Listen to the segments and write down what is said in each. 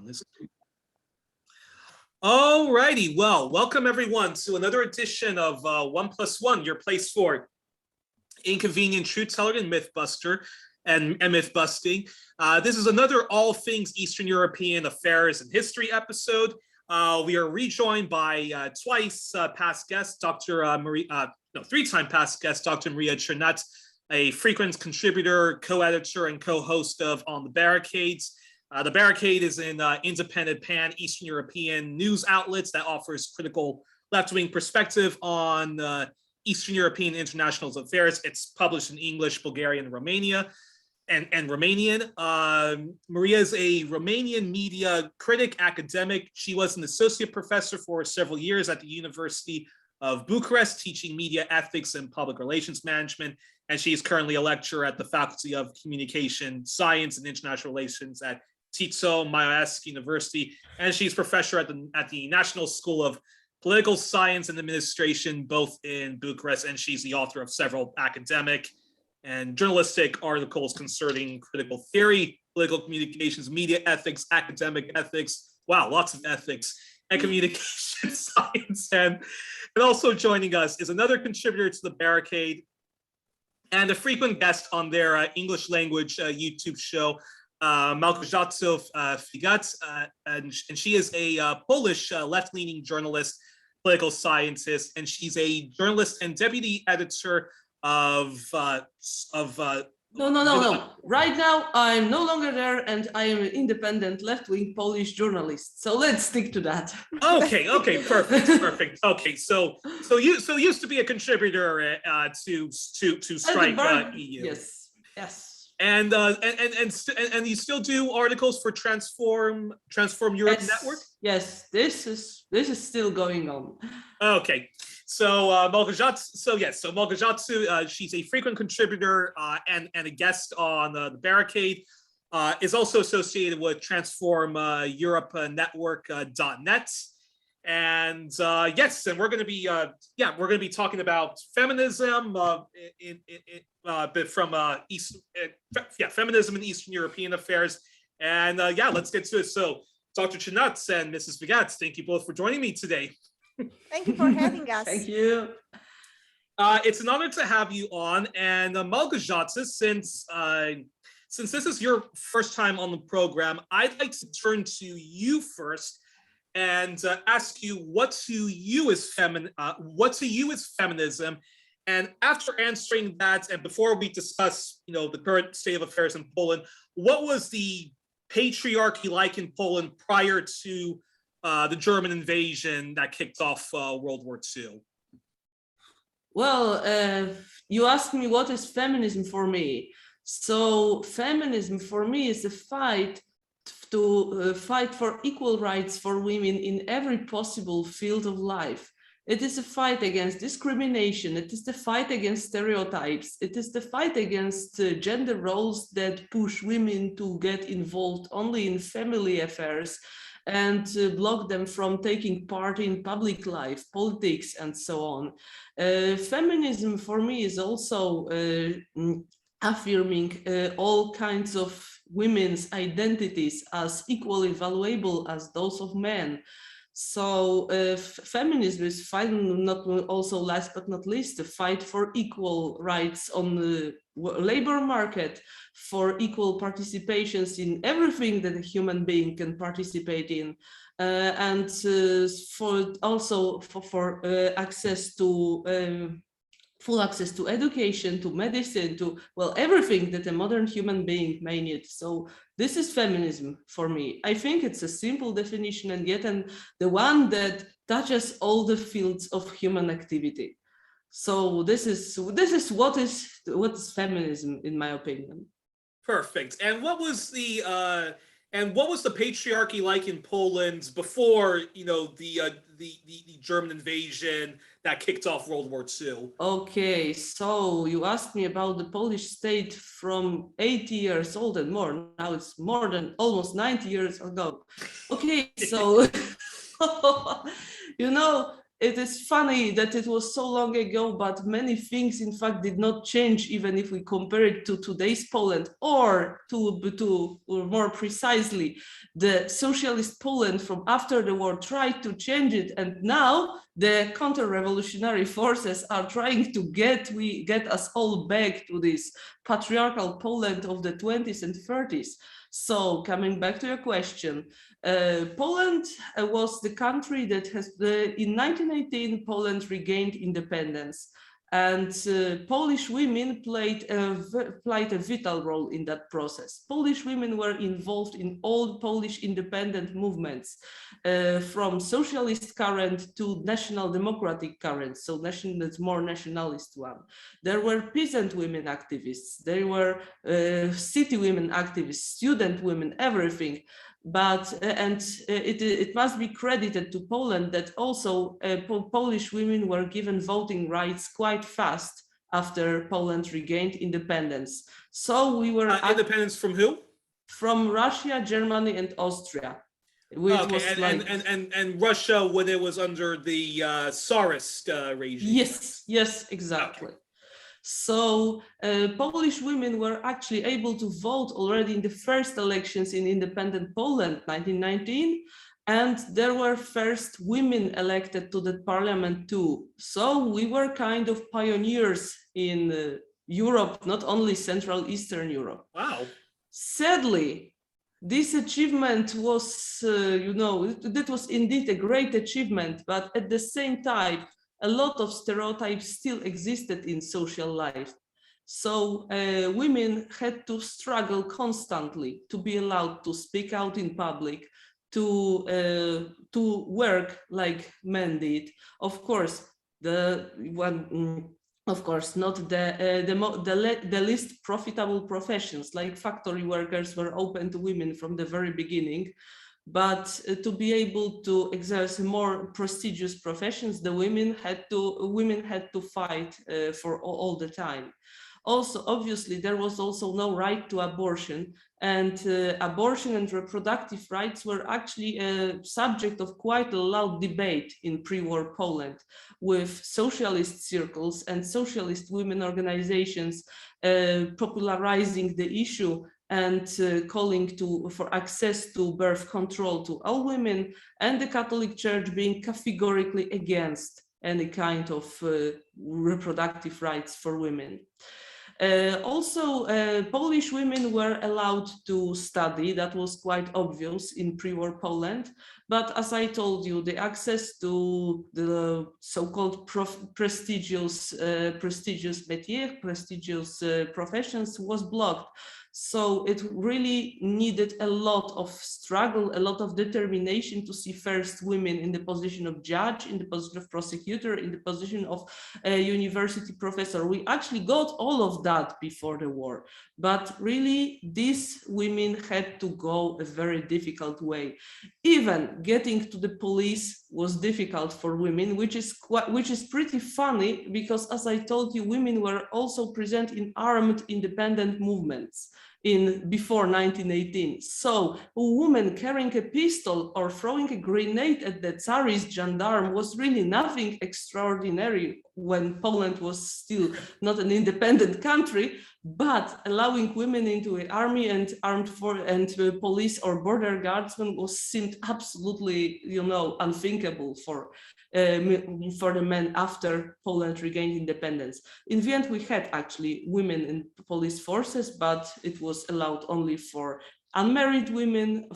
on this. All righty, well, welcome everyone to another edition of 1+1, your place for inconvenient truth teller and mythbuster and myth busting. This is another all things Eastern European affairs and history episode. We are rejoined by twice past guest, three-time past guest, Dr. Maria Cernat, a frequent contributor, co-editor, and co-host of On the Barricades. The Barricade is an independent pan-Eastern European news outlets that offers critical left-wing perspective on Eastern European international affairs. It's published in English, Bulgarian, and Romanian. Maria is a Romanian media critic, academic. She was an associate professor for several years at the University of Bucharest, teaching media ethics and public relations management. And she is currently a lecturer at the Faculty of Communication Science and International Relations at Titu Maiorescu Universit, and she's professor at the National School of Political Science and Administration, both in Bucharest, and she's the author of several academic and journalistic articles concerning critical theory, political communications, media ethics, academic ethics. Wow, lots of ethics and communication science. And also joining us is another contributor to the Barricade and a frequent guest on their English language YouTube show, Małgorzata Figat, and she is a Polish left-leaning journalist, political scientist, and she's a journalist and deputy editor of No. Right now, I'm no longer there, and I am an independent left-wing Polish journalist. So let's stick to that. Okay, perfect. Okay, so you used to be a contributor to Strike.EU. Yes. And you still do articles for Transform Europe Network? Yes, this is still going on. Okay, so Malgorzata, she's a frequent contributor and a guest on the Barricade. Is also associated with Transform Europe Network.net. And yes, and we're going to be talking about feminism feminism in Eastern European affairs. And let's get to it. So Dr. Cernat and Mrs. Figat, thank you both for joining me today. Thank you for having us. Thank you. It's an honor to have you on. And Malgorzata, since this is your first time on the program, I'd like to turn to you first and ask you what to you is feminism. And after answering that, and before we discuss, the current state of affairs in Poland, what was the patriarchy like in Poland prior to the German invasion that kicked off World War II? Well, you asked me what is feminism for me. So feminism for me is a fight to fight for equal rights for women in every possible field of life. It is a fight against discrimination. It is the fight against stereotypes. It is the fight against gender roles that push women to get involved only in family affairs and block them from taking part in public life, politics, and so on. Feminism for me is also affirming all kinds of women's identities as equally valuable as those of men. So feminism is fighting, not also last but not least, the fight for equal rights on the labor market, for equal participations in everything that a human being can participate in, and for access to full access to education, to medicine, to, well, everything that a modern human being may need. So this is feminism for me. I think it's a simple definition, and yet the one that touches all the fields of human activity. So this is what is feminism, in my opinion. Perfect. And what was the patriarchy like in Poland before the German invasion that kicked off World War II? Okay, so you asked me about the Polish state from 80 years old and more. Now it's more than almost 90 years ago. Okay, so it is funny that it was so long ago, but many things in fact did not change, even if we compare it to today's Poland, or or more precisely, the socialist Poland from after the war tried to change it, and now the counter-revolutionary forces are trying to get us all back to this patriarchal Poland of the 20s and 30s. So coming back to your question, Poland was the country that in 1918, Poland regained independence, and Polish women played a vital role in that process. Polish women were involved in all Polish independent movements, from socialist current to national democratic current, so that's more nationalist one. There were peasant women activists, there were city women activists, student women, everything. But it must be credited to Poland that also Polish women were given voting rights quite fast after Poland regained independence. So we were independence from who? From Russia, Germany, and Austria. Which okay, was and Russia when it was under the Tsarist regime. Yes, exactly. Okay. So Polish women were actually able to vote already in the first elections in independent Poland, 1919, and there were first women elected to the parliament too. So we were kind of pioneers in Europe, not only Central Eastern Europe. Wow. Sadly, this achievement was, that was indeed a great achievement, but at the same time, a lot of stereotypes still existed in social life. So women had to struggle constantly to be allowed to speak out in public, to work like men did. Of course, not the least profitable professions like factory workers were open to women from the very beginning. But to be able to exercise more prestigious professions, the women had to fight for all the time. Also, obviously, there was also no right to abortion, and abortion and reproductive rights were actually a subject of quite a loud debate in pre-war Poland, with socialist circles and socialist women organizations popularizing the issue and calling for access to birth control to all women, and the Catholic Church being categorically against any kind of reproductive rights for women. Also, Polish women were allowed to study. That was quite obvious in pre-war Poland. But as I told you, the access to the so-called prestigious métiers, prestigious professions was blocked. So it really needed a lot of struggle, a lot of determination to see first women in the position of judge, in the position of prosecutor, in the position of a university professor. We actually got all of that before the war, but really these women had to go a very difficult way. Even getting to the police was difficult for women, which is pretty funny, because as I told you, women were also present in armed independent movements before 1918. So a woman carrying a pistol or throwing a grenade at the Tsarist gendarme was really nothing extraordinary when Poland was still not an independent country, but allowing women into the army and police or border guardsmen seemed absolutely, unthinkable for the men after Poland regained independence. In the end, we had actually women in police forces, but it was allowed only for unmarried women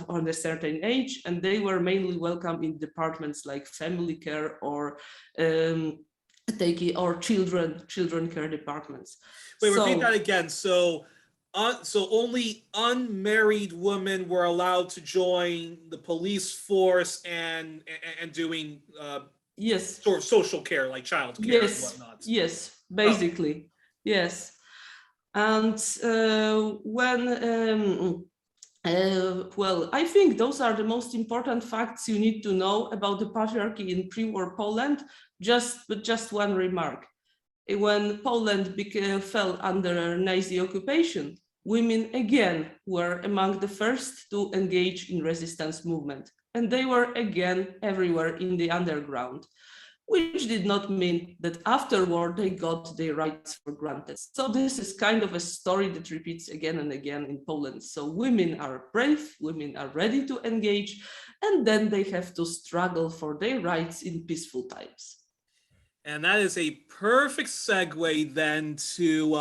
on a certain age, and they were mainly welcome in departments like family care or children care departments. Wait, repeat that again. So only unmarried women were allowed to join the police force and doing yes, sort of social care like child care and whatnot. Yes, basically, yes. And I think those are the most important facts you need to know about the patriarchy in pre-war Poland. Just one remark. When Poland fell under Nazi occupation, women again were among the first to engage in resistance movement. and they were again everywhere in the underground, which did not mean that afterward they got their rights for granted. So this is kind of a story that repeats again and again in Poland. So women are brave, women are ready to engage, and then they have to struggle for their rights in peaceful times. And that is a perfect segue then to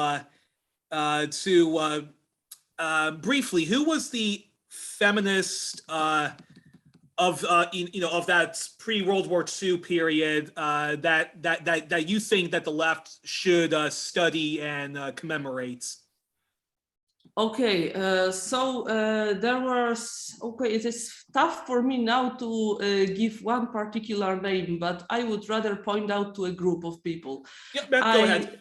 briefly, who was the feminist of that pre-World War II period that you think that the left should study and commemorate? Okay, there was, it is tough for me now to give one particular name, but I would rather point out to a group of people. Yeah, go ahead.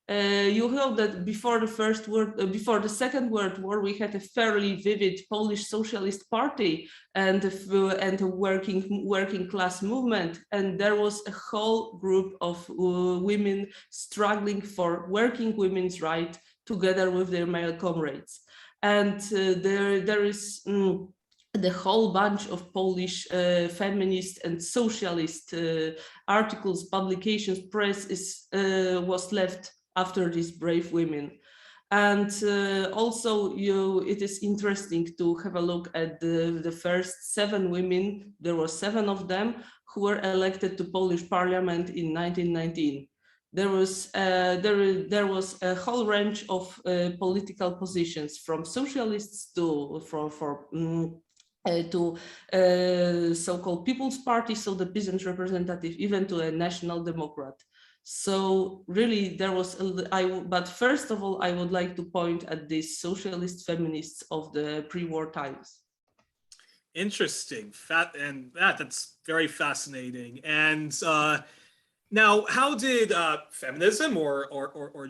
You know that before the Second World War, we had a fairly vivid Polish Socialist Party and a working class movement, and there was a whole group of women struggling for working women's rights together with their male comrades. And there is the whole bunch of Polish feminist and socialist articles, publications, press was left after these brave women. And also it is interesting to have a look at the first 7 women, there were 7 of them, who were elected to Polish parliament in 1919. There was a whole range of political positions, from socialists to so-called People's Party, so the peasant representative, even to a National Democrat. So really there was, but first of all, I would like to point at these socialist feminists of the pre-war times. Interesting, that's very fascinating. And now, how did feminism or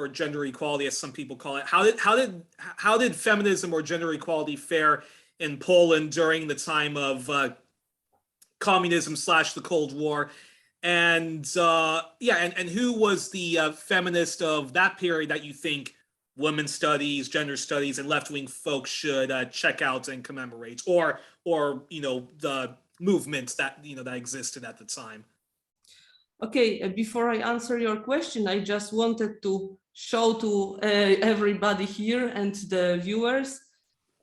gender equality, as some people call it, how did feminism or gender equality fare in Poland during the time of communism / the Cold War? And and who was the feminist of that period that you think women's studies, gender studies, and left-wing folks should check out and commemorate, or the movements that that existed at the time? Okay, before I answer your question, I just wanted to show to everybody here and the viewers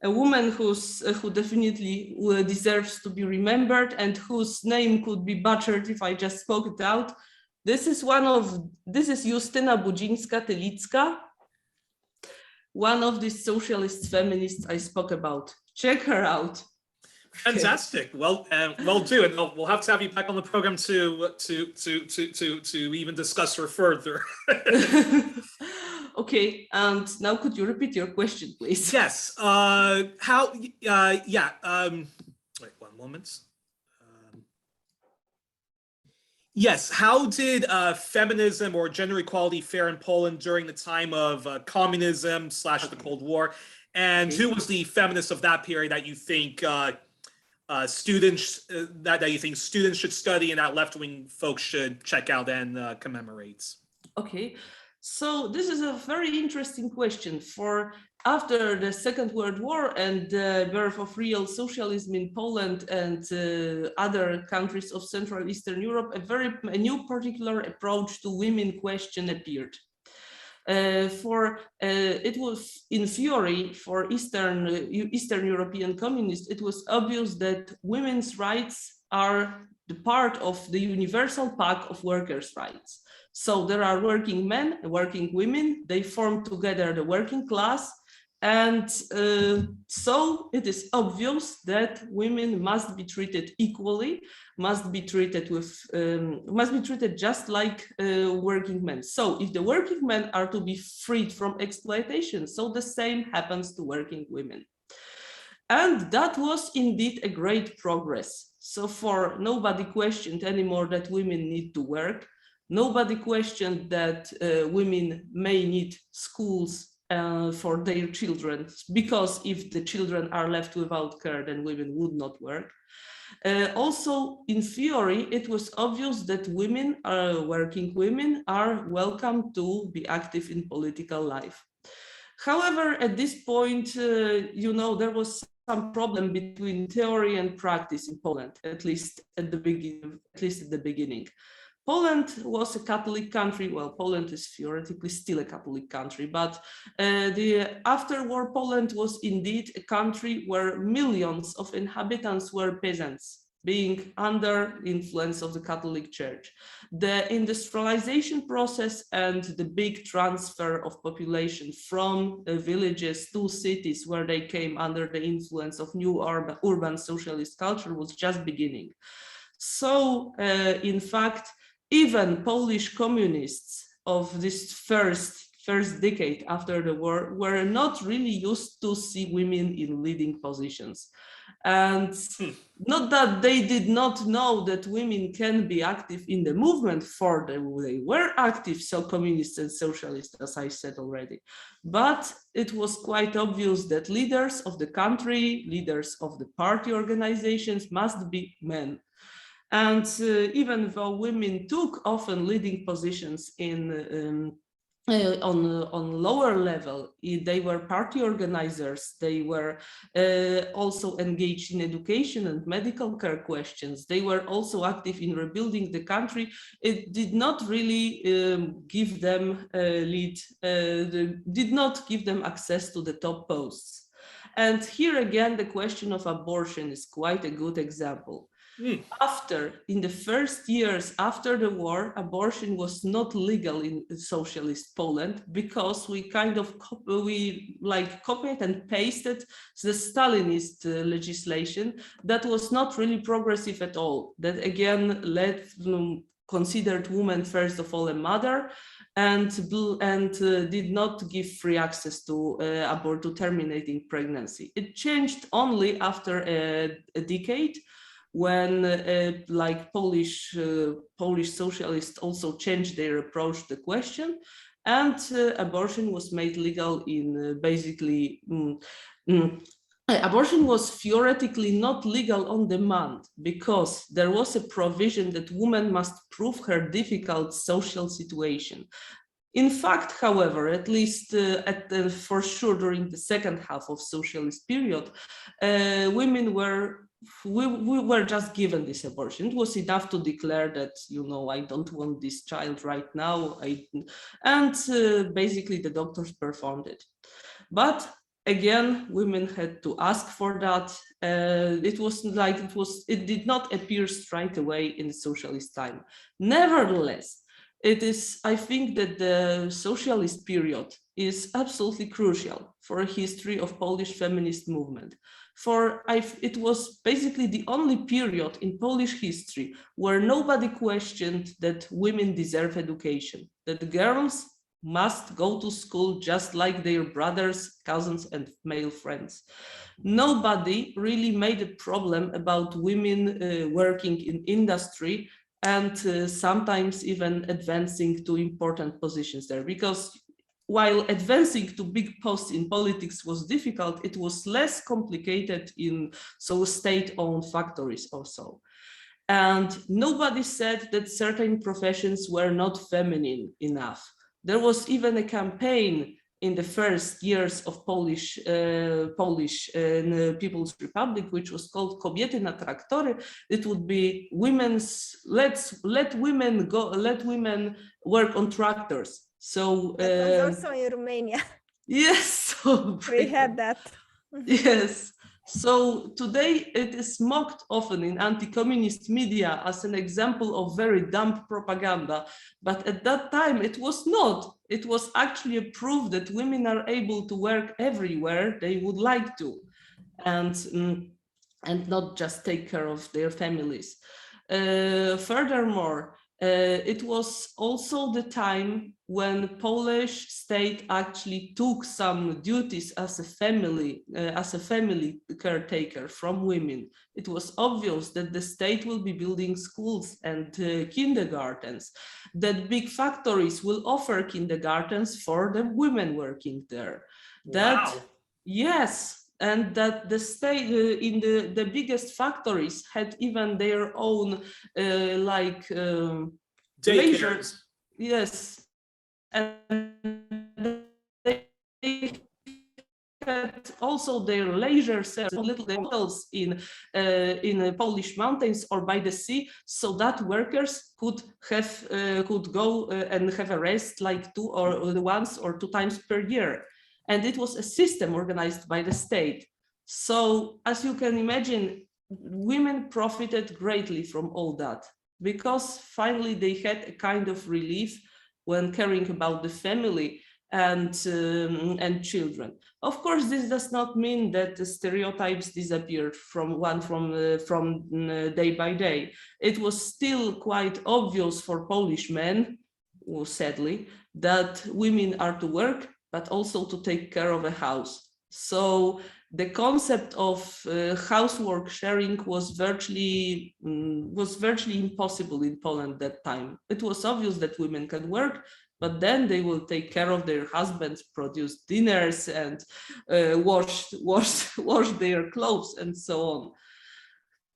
a woman who definitely deserves to be remembered and whose name could be butchered if I just spoke it out. This is Justyna Budzińska-Tylicka, one of these socialist feminists I spoke about. Check her out. Fantastic. Well, do, and we'll have to have you back on the program to even discuss her further. Okay, and now could you repeat your question, please? Yes. Wait 1 moment. Yes. How did feminism or gender equality fare in Poland during the time of communism / the Cold War? And who was the feminist of that period that you think students should study and that left-wing folks should check out and commemorate? Okay, so this is a very interesting question. For after the Second World War and the birth of real socialism in Poland and other countries of Central Eastern Europe, a new particular approach to women question appeared. It was in theory for Eastern European communists, it was obvious that women's rights are the part of the universal pack of workers' rights. So there are working men, working women, they form together the working class. And so it is obvious that women must be treated equally, must be treated just like working men. So if the working men are to be freed from exploitation, so the same happens to working women. And that was indeed a great progress. So for nobody questioned anymore that women need to work. Nobody questioned that women may need schools for their children, because if the children are left without care, then women would not work. Also, in theory, it was obvious that working women are welcome to be active in political life. However, at this point, there was some problem between theory and practice in Poland, at least at the beginning. Poland was a Catholic country. Well, Poland is theoretically still a Catholic country, but the after-war Poland was indeed a country where millions of inhabitants were peasants, being under influence of the Catholic Church. The industrialization process and the big transfer of population from villages to cities where they came under the influence of new urban socialist culture was just beginning. So, in fact, even Polish communists of this first decade after the war were not really used to see women in leading positions. And not that they did not know that women can be active in the movement, for them they were active, so communists and socialists, as I said already. But it was quite obvious that leaders of the country, leaders of the party organizations must be men. And even though women took often leading positions in on lower level, they were party organizers, they were also engaged in education and medical care questions, they were also active in rebuilding the country. It did not really give them did not give them access to the top posts. And here again, the question of abortion is quite a good example. In the first years after the war, abortion was not legal in socialist Poland because we kind of copied and pasted the Stalinist legislation that was not really progressive at all. That again considered woman first of all a mother, and did not give free access to terminating pregnancy. It changed only after a decade, when Polish socialists also changed their approach to the question, and abortion was made legal in abortion was theoretically not legal on demand, because there was a provision that woman must prove her difficult social situation. In fact, however, at least for sure during the second half of socialist period, we were just given this abortion. It was enough to declare that, I don't want this child right now, basically the doctors performed it. But again, women had to ask for that. It did not appear straight away in the socialist time. Nevertheless, I think that the socialist period is absolutely crucial for a history of Polish feminist movement. It was basically the only period in Polish history where nobody questioned that women deserve education, that girls must go to school just like their brothers, cousins, and male friends. Nobody really made a problem about women working in industry and sometimes even advancing to important positions there, because while advancing to big posts in politics was difficult, it was less complicated in state-owned factories also. And nobody said that certain professions were not feminine enough. There was even a campaign in the first years of Polish People's Republic, which was called Kobiety na traktory. It would be let women work on tractors. So that was also in Romania. Yes, so we had that. Yes. So today it is mocked often in anti-communist media as an example of very dumb propaganda. But at that time it was not. It was actually a proof that women are able to work everywhere they would like to, and not just take care of their families. Furthermore, it was also the time when Polish state actually took some duties as a family caretaker from women. It was obvious that the state will be building schools and kindergartens, that big factories will offer kindergartens for the women working there. That, wow. Yes. And that the state in the biggest factories had even their own leisure. Yes, and they had also their leisure little hotels in Polish mountains or by the sea, so that workers could go and have a rest like once or two times per year. And it was a system organized by the state. So as you can imagine, women profited greatly from all that, because finally they had a kind of relief when caring about the family and children. Of course, this does not mean that the stereotypes disappeared from day by day. It was still quite obvious for Polish men, sadly, that women are to work, but also to take care of a house. So the concept of housework sharing was virtually impossible in Poland that time. It was obvious that women can work, but then they will take care of their husbands, produce dinners, and wash their clothes, and so on.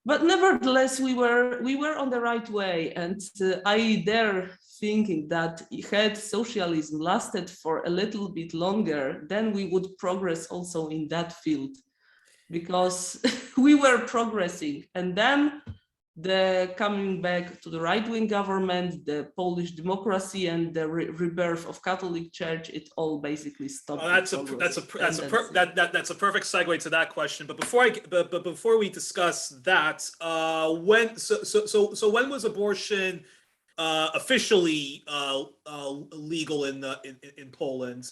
But nevertheless, we were on the right way, and I dare thinking that had socialism lasted for a little bit longer, then we would progress also in that field, because we were progressing. And then the coming back to the right-wing government, the Polish democracy, and the rebirth of Catholic Church, it all basically stopped. Oh, that's a perfect segue to that question. But before we discuss that, when was abortion officially legal in Poland?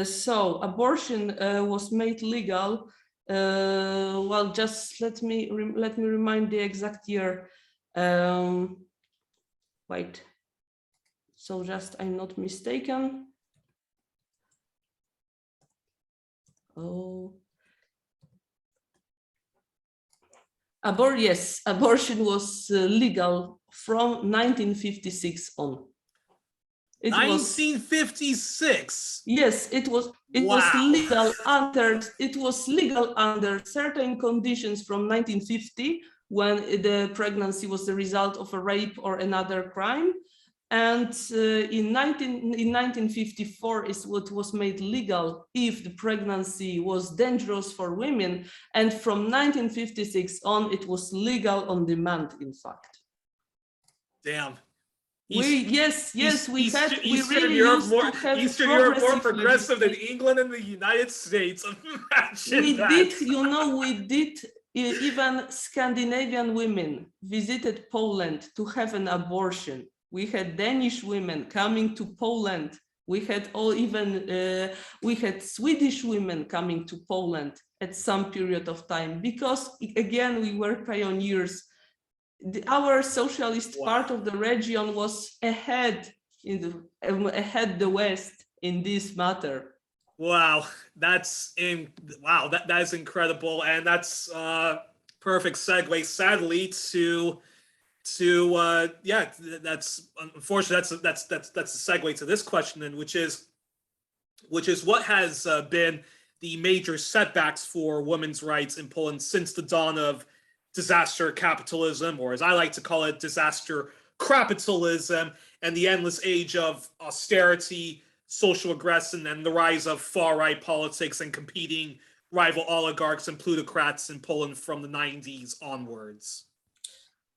So abortion was made legal. Well, just let me remind the exact year. Wait. So just I'm not mistaken. Oh. Yes, abortion was legal from 1956 on. 1956. Yes, it was legal under certain conditions from 1950, when the pregnancy was the result of a rape or another crime. And in 1954 is what was made legal if the pregnancy was dangerous for women. And from 1956 on, it was legal on demand, in fact. Damn. Eastern Europe more progressive than England and the United States. Even Scandinavian women visited Poland to have an abortion. We had Danish women coming to Poland. We had Swedish women coming to Poland at some period of time, because again, we were pioneers. Our socialist part of the region was ahead the West in this matter. Wow, that is incredible, and that's perfect segue. Sadly, that's unfortunately that's a segue to this question, then, which is what has been the major setbacks for women's rights in Poland since the dawn of disaster capitalism, or as I like to call it, disaster crapitalism, and the endless age of austerity, social aggression, and the rise of far-right politics and competing rival oligarchs and plutocrats in Poland from the 90s onwards.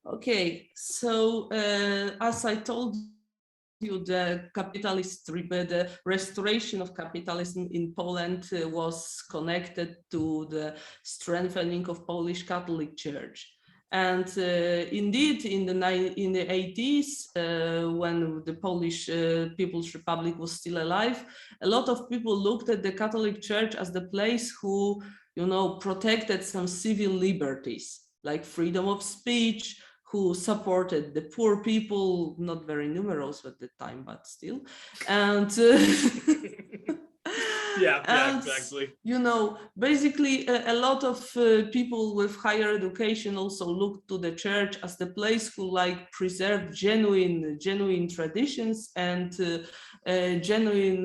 Okay, so as I told you, the restoration of capitalism in Poland was connected to the strengthening of Polish Catholic Church. And indeed, in the 80s, when the Polish People's Republic was still alive, a lot of people looked at the Catholic Church as the place who, protected some civil liberties, like freedom of speech, who supported the poor people, not very numerous at the time, but still. And exactly. Basically a lot of people with higher education also looked to the church as the place who preserved genuine traditions and genuine,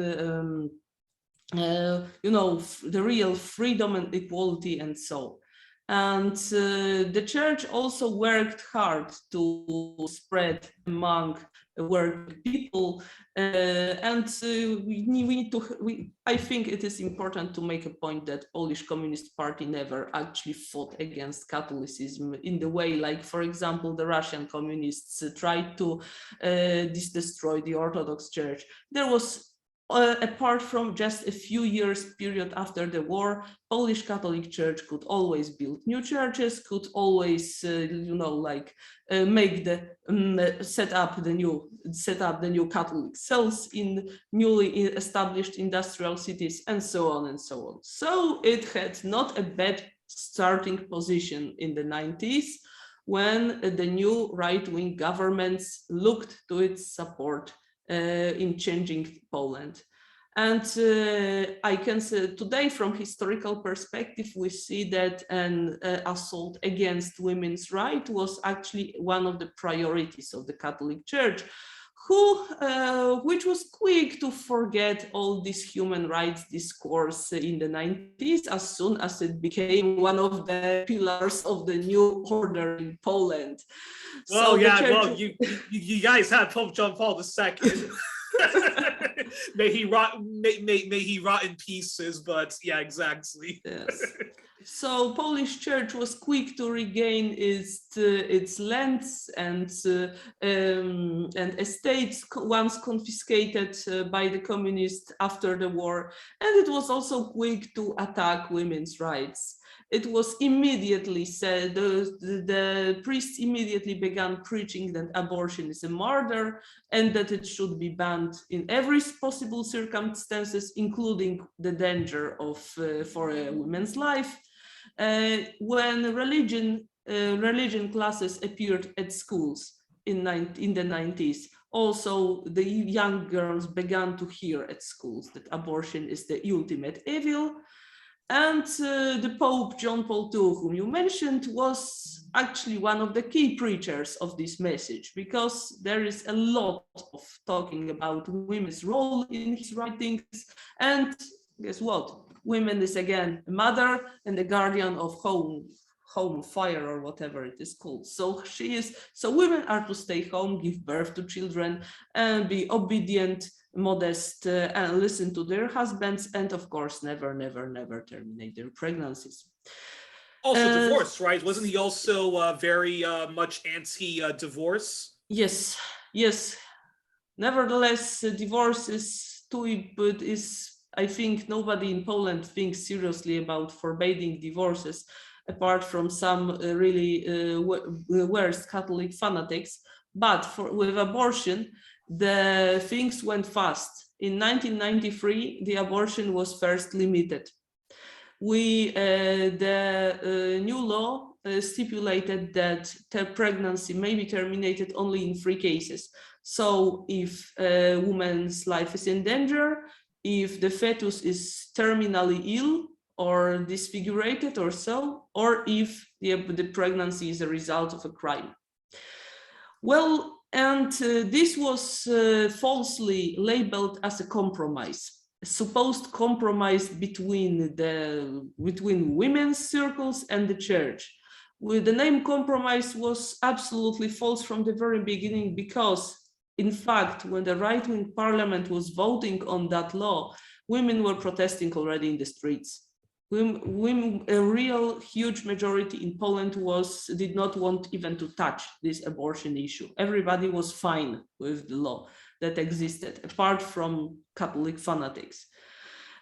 the real freedom and equality and so. And the church also worked hard to spread among working people, and we need to. I think it is important to make a point that Polish Communist Party never actually fought against Catholicism in the way, like, for example, the Russian communists tried to destroy the Orthodox Church. There was, apart from just a few years period after the war, Polish Catholic Church could always build new churches, could always, make the set up the new Catholic cells in newly established industrial cities, and so on and so on. So it had not a bad starting position in the 90s when the new right-wing governments looked to its support in changing Poland. And I can say today, from historical perspective, we see that an assault against women's rights was actually one of the priorities of the Catholic Church, which was quick to forget all this human rights discourse in the 90s as soon as it became one of the pillars of the new order in Poland. Well, so yeah, you guys had Pope John Paul II. may he rot in pieces, but yeah, exactly. Yes. So Polish Church was quick to regain its lands and estates once confiscated by the communists after the war, and it was also quick to attack women's rights. It was immediately said, the priests immediately began preaching that abortion is a murder and that it should be banned in every possible circumstances, including the danger of for a woman's life. When religion classes appeared at schools in the 90s, also the young girls began to hear at schools that abortion is the ultimate evil. And the Pope John Paul II, whom you mentioned, was actually one of the key preachers of this message, because there is a lot of talking about women's role in his writings. And guess what? Women is again a mother and the guardian of home, fire, or whatever it is called. So women are to stay home, give birth to children, and be obedient, modest, and listen to their husbands, and of course never terminate their pregnancies. Also divorce, right? Wasn't he also very much anti-divorce? Yes. Nevertheless, divorce is I think nobody in Poland thinks seriously about forbidding divorces, apart from some really worst Catholic fanatics. But with abortion, the things went fast. In 1993, the abortion was first limited. The new law stipulated that the pregnancy may be terminated only in 3 cases. So if a woman's life is in danger, if the fetus is terminally ill or disfigured or so, or if the pregnancy is a result of a crime. Well, and this was falsely labeled as a compromise, a supposed compromise between women's circles and the church. The name compromise was absolutely false from the very beginning, because in fact, when the right-wing parliament was voting on that law, women were protesting already in the streets. Women, a real huge majority in Poland did not want even to touch this abortion issue. Everybody was fine with the law that existed, apart from Catholic fanatics.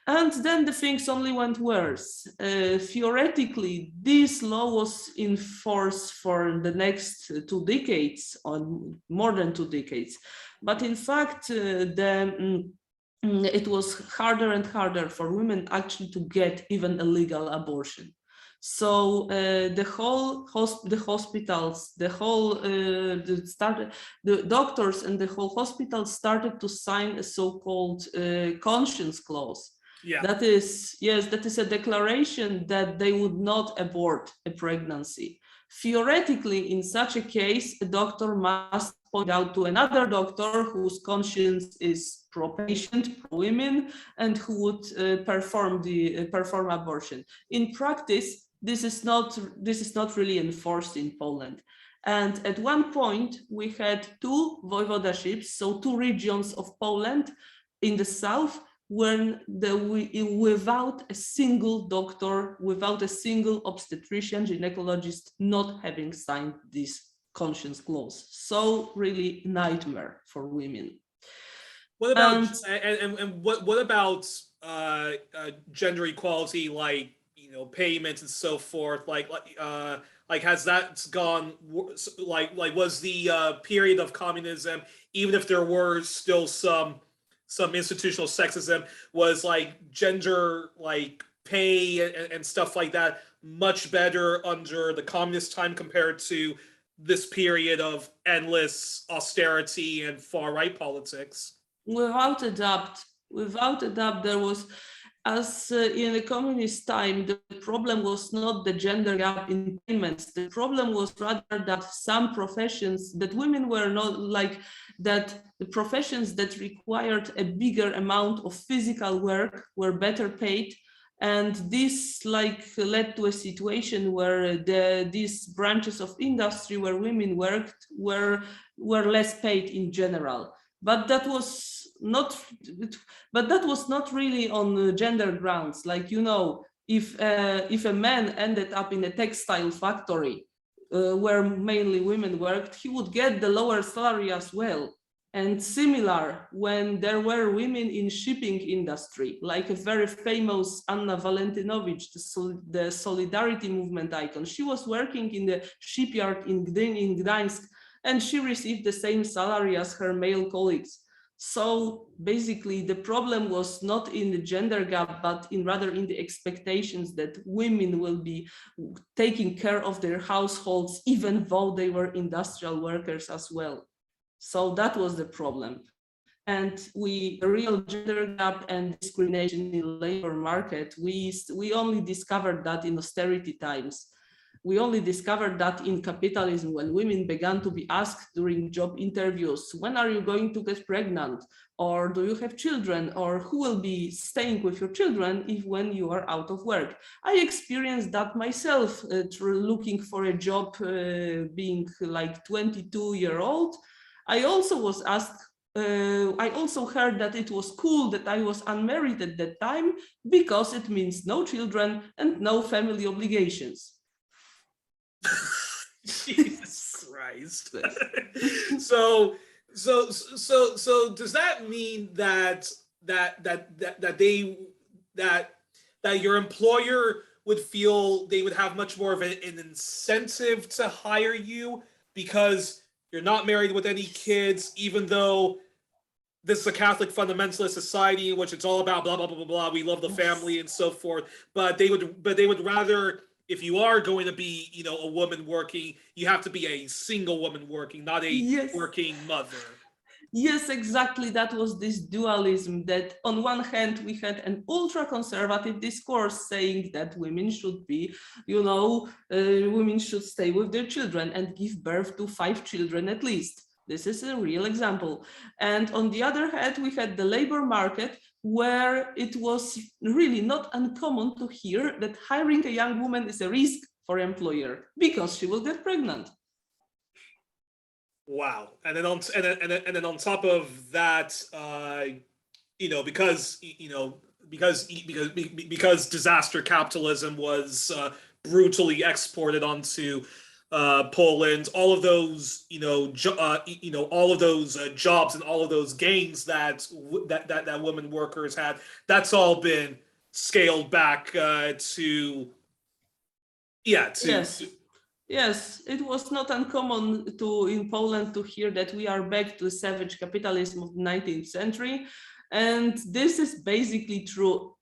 And then the things only went worse. Theoretically, this law was in force for the next 2 decades, or more than 2 decades. But in fact, it was harder and harder for women actually to get even a legal abortion. So the hospitals, the doctors and the whole hospital started to sign a so-called conscience clause. Yeah. That is a declaration that they would not abort a pregnancy. Theoretically, in such a case, a doctor must point out to another doctor whose conscience is pro-patient, pro-women, and who would perform abortion. In practice, this is not really enforced in Poland. And at one point, we had two voivodeships, so two regions of Poland in the south, when without a single doctor, without a single obstetrician, gynecologist not having signed this conscience clause. So really nightmare for women. What about and what about gender equality, like payment and so forth? Like has that gone like was the period of communism, even if there were still some institutional sexism, was like gender like pay and stuff like that much better under the communist time compared to this period of endless austerity and far right politics? Without a doubt, there was, as in the communist time, the problem was not the gender gap in payments. The problem was rather that some professions that women were not like that, the professions that required a bigger amount of physical work were better paid. And this led to a situation where these branches of industry where women worked were less paid in general. But that was not really on gender grounds. Like, if a man ended up in a textile factory where mainly women worked, he would get the lower salary as well. And similar, when there were women in shipping industry, like a very famous Anna Valentinovich, the solidarity movement icon, she was working in the shipyard in Gdańsk, and she received the same salary as her male colleagues. So basically, the problem was not in the gender gap, but rather in the expectations that women will be taking care of their households, even though they were industrial workers as well. So that was the problem. And the real gender gap and discrimination in the labor market, we only discovered that in austerity times. We only discovered that in capitalism, when women began to be asked during job interviews, when are you going to get pregnant? Or do you have children? Or who will be staying with your children when you are out of work? I experienced that myself, looking for a job, being like 22-year-old. I also was asked, I also heard that it was cool that I was unmarried at that time because it means no children and no family obligations. Jesus Christ. So does that mean that your employer would feel they would have much more of an incentive to hire you because you're not married with any kids, even though this is a Catholic fundamentalist society in which it's all about blah blah blah blah blah. We love the family and so forth. But they would rather, if you are going to be, a woman working, you have to be a single woman working, not a working mother. Yes, exactly. That was this dualism that on one hand, we had an ultra-conservative discourse saying that women should be, women should stay with their children and give birth to 5 children at least. This is a real example. And on the other hand, we had the labor market where it was really not uncommon to hear that hiring a young woman is a risk for employer because she will get pregnant. Wow. And then on top of that, because disaster capitalism was brutally exported onto Poland, all of those all of those jobs and all of those gains that women workers had, that's all been scaled back Yes, it was not uncommon in Poland to hear that we are back to the savage capitalism of the 19th century. And this is basically true.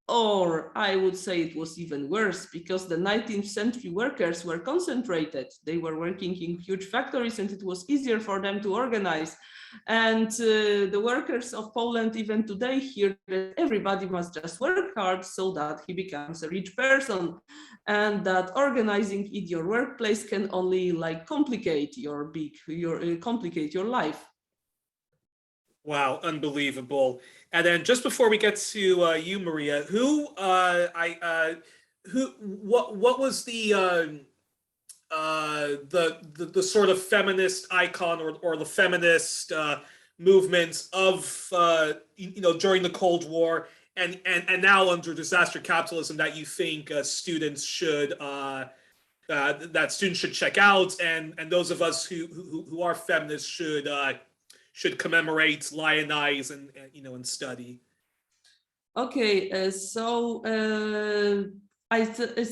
Or I would say it was even worse because the 19th century workers were concentrated. They were working in huge factories and it was easier for them to organize. And the workers of Poland even today hear that everybody must just work hard so that he becomes a rich person, and that organizing in your workplace can only complicate your life. Wow, unbelievable. And then just before we get to you, Maria, what was the the sort of feminist icon or the feminist movements of during the Cold War and now under disaster capitalism that you think students should check out, and those of us who are feminists should commemorate, lionize, and study. Okay, it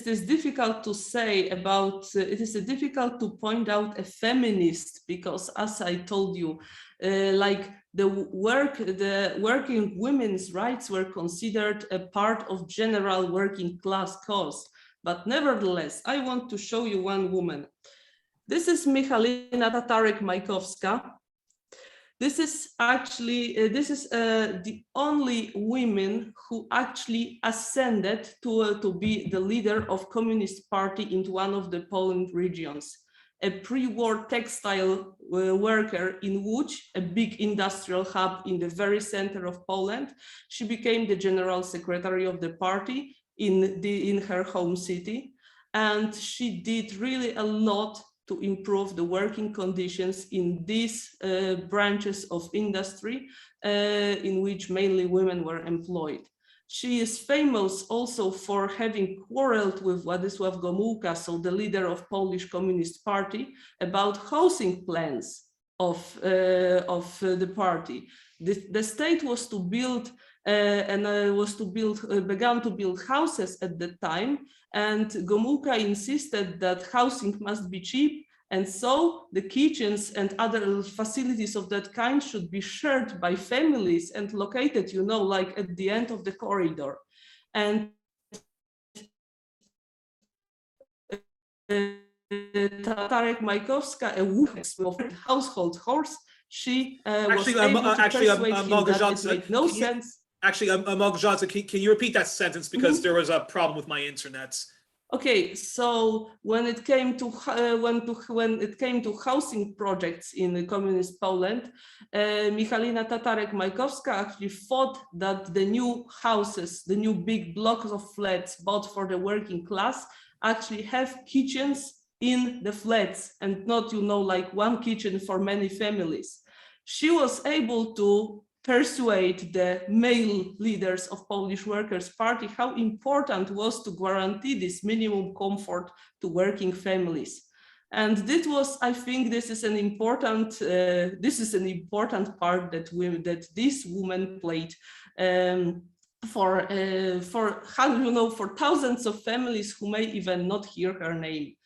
is difficult to say about, it is difficult to point out a feminist because, as I told you, like the working women's rights were considered a part of general working class cause. But nevertheless, I want to show you one woman. This is Michalina Tatarek-Majkowska. This is actually, the only woman who actually ascended to be the leader of Communist Party in one of the Poland regions. A pre-war textile worker in Łódź, a big industrial hub in the very center of Poland. She became the general secretary of the party in her home city. And she did really a lot to improve the working conditions in these branches of industry in which mainly women were employed. She is famous also for having quarreled with Władysław Gomułka, so the leader of Polish Communist Party, about housing plans of the party. The state was to build began to build houses at the time, and Gomułka insisted that housing must be cheap, and so the kitchens and other facilities of that kind should be shared by families and located, like at the end of the corridor. And Tatarek-Majkowska, a woman of household horse, she was able to persuade him that it made no sense. Actually, Malgorzata, can you repeat that sentence because there was a problem with my internet? Okay, so when it came to housing projects in the communist Poland, Michalina Tatarek-Majkowska actually fought that the new houses, the new big blocks of flats bought for the working class, actually have kitchens in the flats and not, like one kitchen for many families. She was able to persuade the male leaders of Polish Workers' Party how important was to guarantee this minimum comfort to working families. And I think this is an important part that this woman played for thousands of families who may even not hear her name.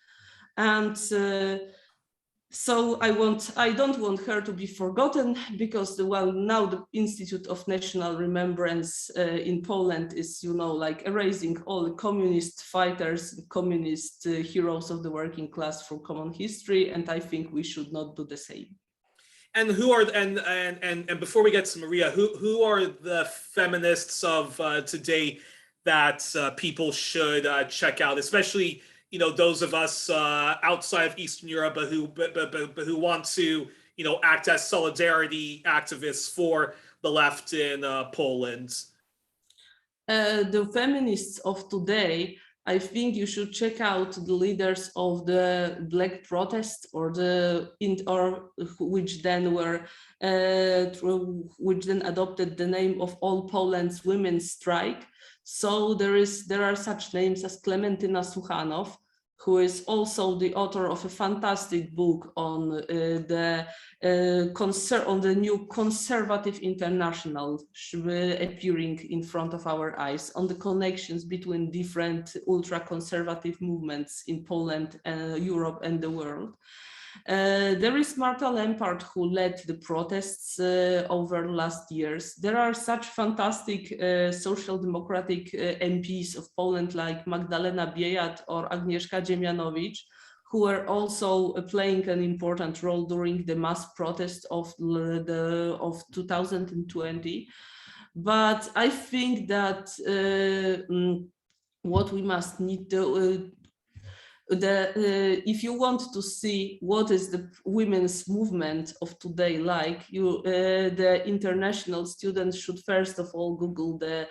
And so I don't want her to be forgotten, because now the Institute of National Remembrance in Poland is, like erasing all the communist fighters, communist heroes of the working class from common history, and I think we should not do the same. And and before we get to Maria, who are the feminists of today that people should check out, especially those of us outside of Eastern Europe, but who want to, act as solidarity activists for the left in Poland? The feminists of today, I think you should check out the leaders of the Black protest, which then adopted the name of All Poland's Women's Strike. So there are such names as Klementyna Suchanow, who is also the author of a fantastic book on the new conservative international appearing in front of our eyes, on the connections between different ultra-conservative movements in Poland, Europe, and the world. There is Marta Lempart, who led the protests over last years. There are such fantastic social democratic MPs of Poland like Magdalena Biejat or Agnieszka Dziemianowicz, who are also playing an important role during the mass protest of 2020. But I think that what we must need to if you want to see what is the women's movement of today like, the international students should first of all Google the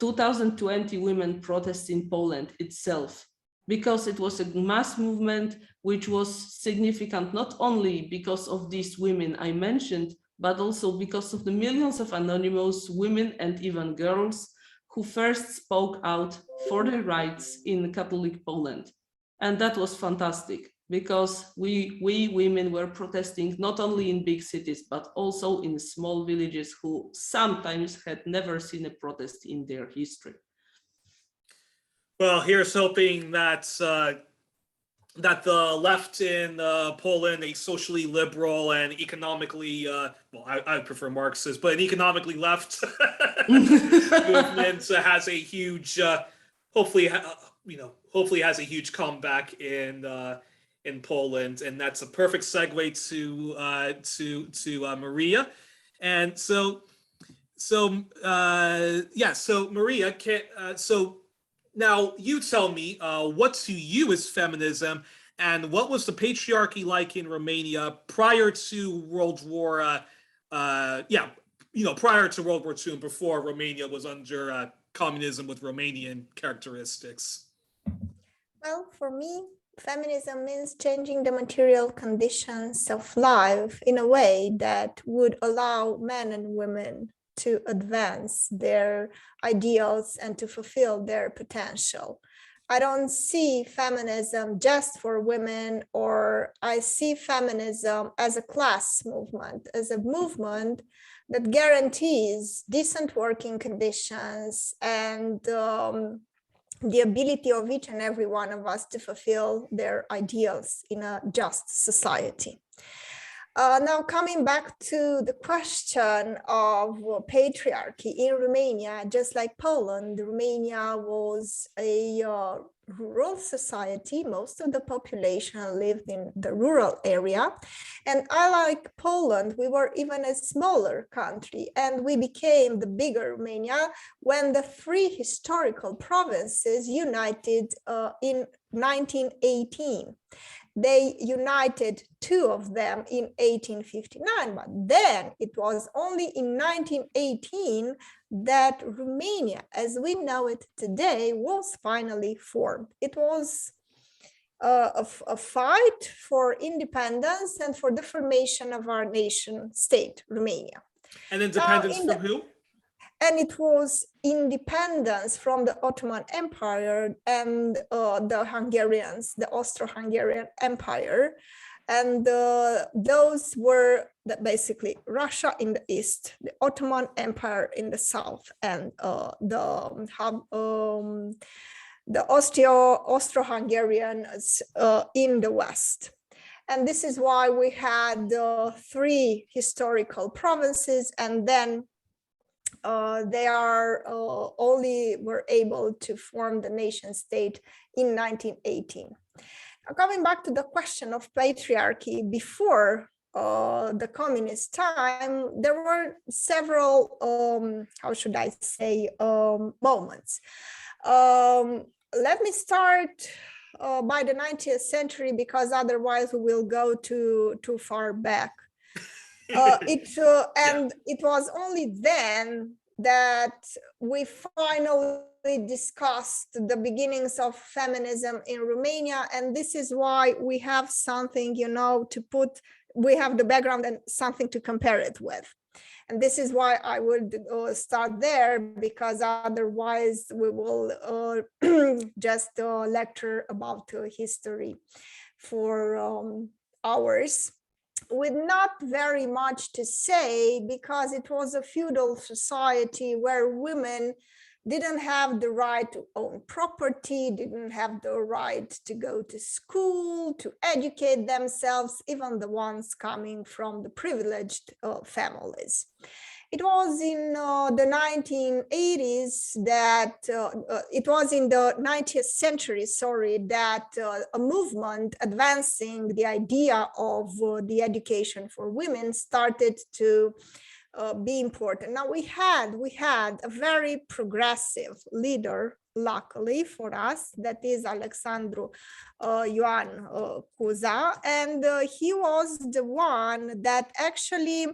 2020 women protests in Poland itself. because it was a mass movement which was significant not only because of these women I mentioned, but also because of the millions of anonymous women and even girls who first spoke out for their rights in Catholic Poland. And that was fantastic, because we women were protesting not only in big cities, but also in small villages who sometimes had never seen a protest in their history. Well, here's hoping that that the left in Poland, a socially liberal and economically, well, I prefer Marxist, but an economically left movement has a huge, hopefully has a huge comeback in Poland, and that's a perfect segue to Maria, and so Maria, so. Now, you tell me, what to you is feminism, and what was the patriarchy like in Romania prior to World War? Prior to World War II and before Romania was under communism with Romanian characteristics. Well, for me, feminism means changing the material conditions of life in a way that would allow men and women to advance their ideals and to fulfill their potential. I don't see feminism just for women, or I see feminism as a class movement, as a movement that guarantees decent working conditions and the ability of each and every one of us to fulfill their ideals in a just society. Now, coming back to the question of patriarchy in Romania, just like Poland, Romania was a rural society. Most of the population lived in the rural area. And unlike Poland, we were even a smaller country, and we became the bigger Romania when the three historical provinces united in 1918. They united two of them in 1859, but then it was only in 1918 that Romania, as we know it today, was finally formed. It was a fight for independence and for the formation of our nation state, Romania. And independence from who? And it was independence from the Ottoman Empire and the Hungarians, the Austro-Hungarian Empire. And those were basically Russia in the east, the Ottoman Empire in the south, and the Austro-Hungarians in the west. And this is why we had three historical provinces, and then they only were able to form the nation state in 1918. Now, coming back to the question of patriarchy before the communist time, there were several, moments. Let me start by the 19th century, because otherwise we will go too far back. It was only then that we finally discussed the beginnings of feminism in Romania, and this is why we have something, we have the background and something to compare it with. And this is why I would start there, because otherwise we will just lecture about history for hours, with not very much to say, because it was a feudal society where women didn't have the right to own property, didn't have the right to go to school, to educate themselves, even the ones coming from the privileged families. It was in the 1980s that, it was in the 19th century, that a movement advancing the idea of the education for women started to be important. Now we had a very progressive leader, luckily for us, that is Alexandru Ioan Cuza, and he was the one that actually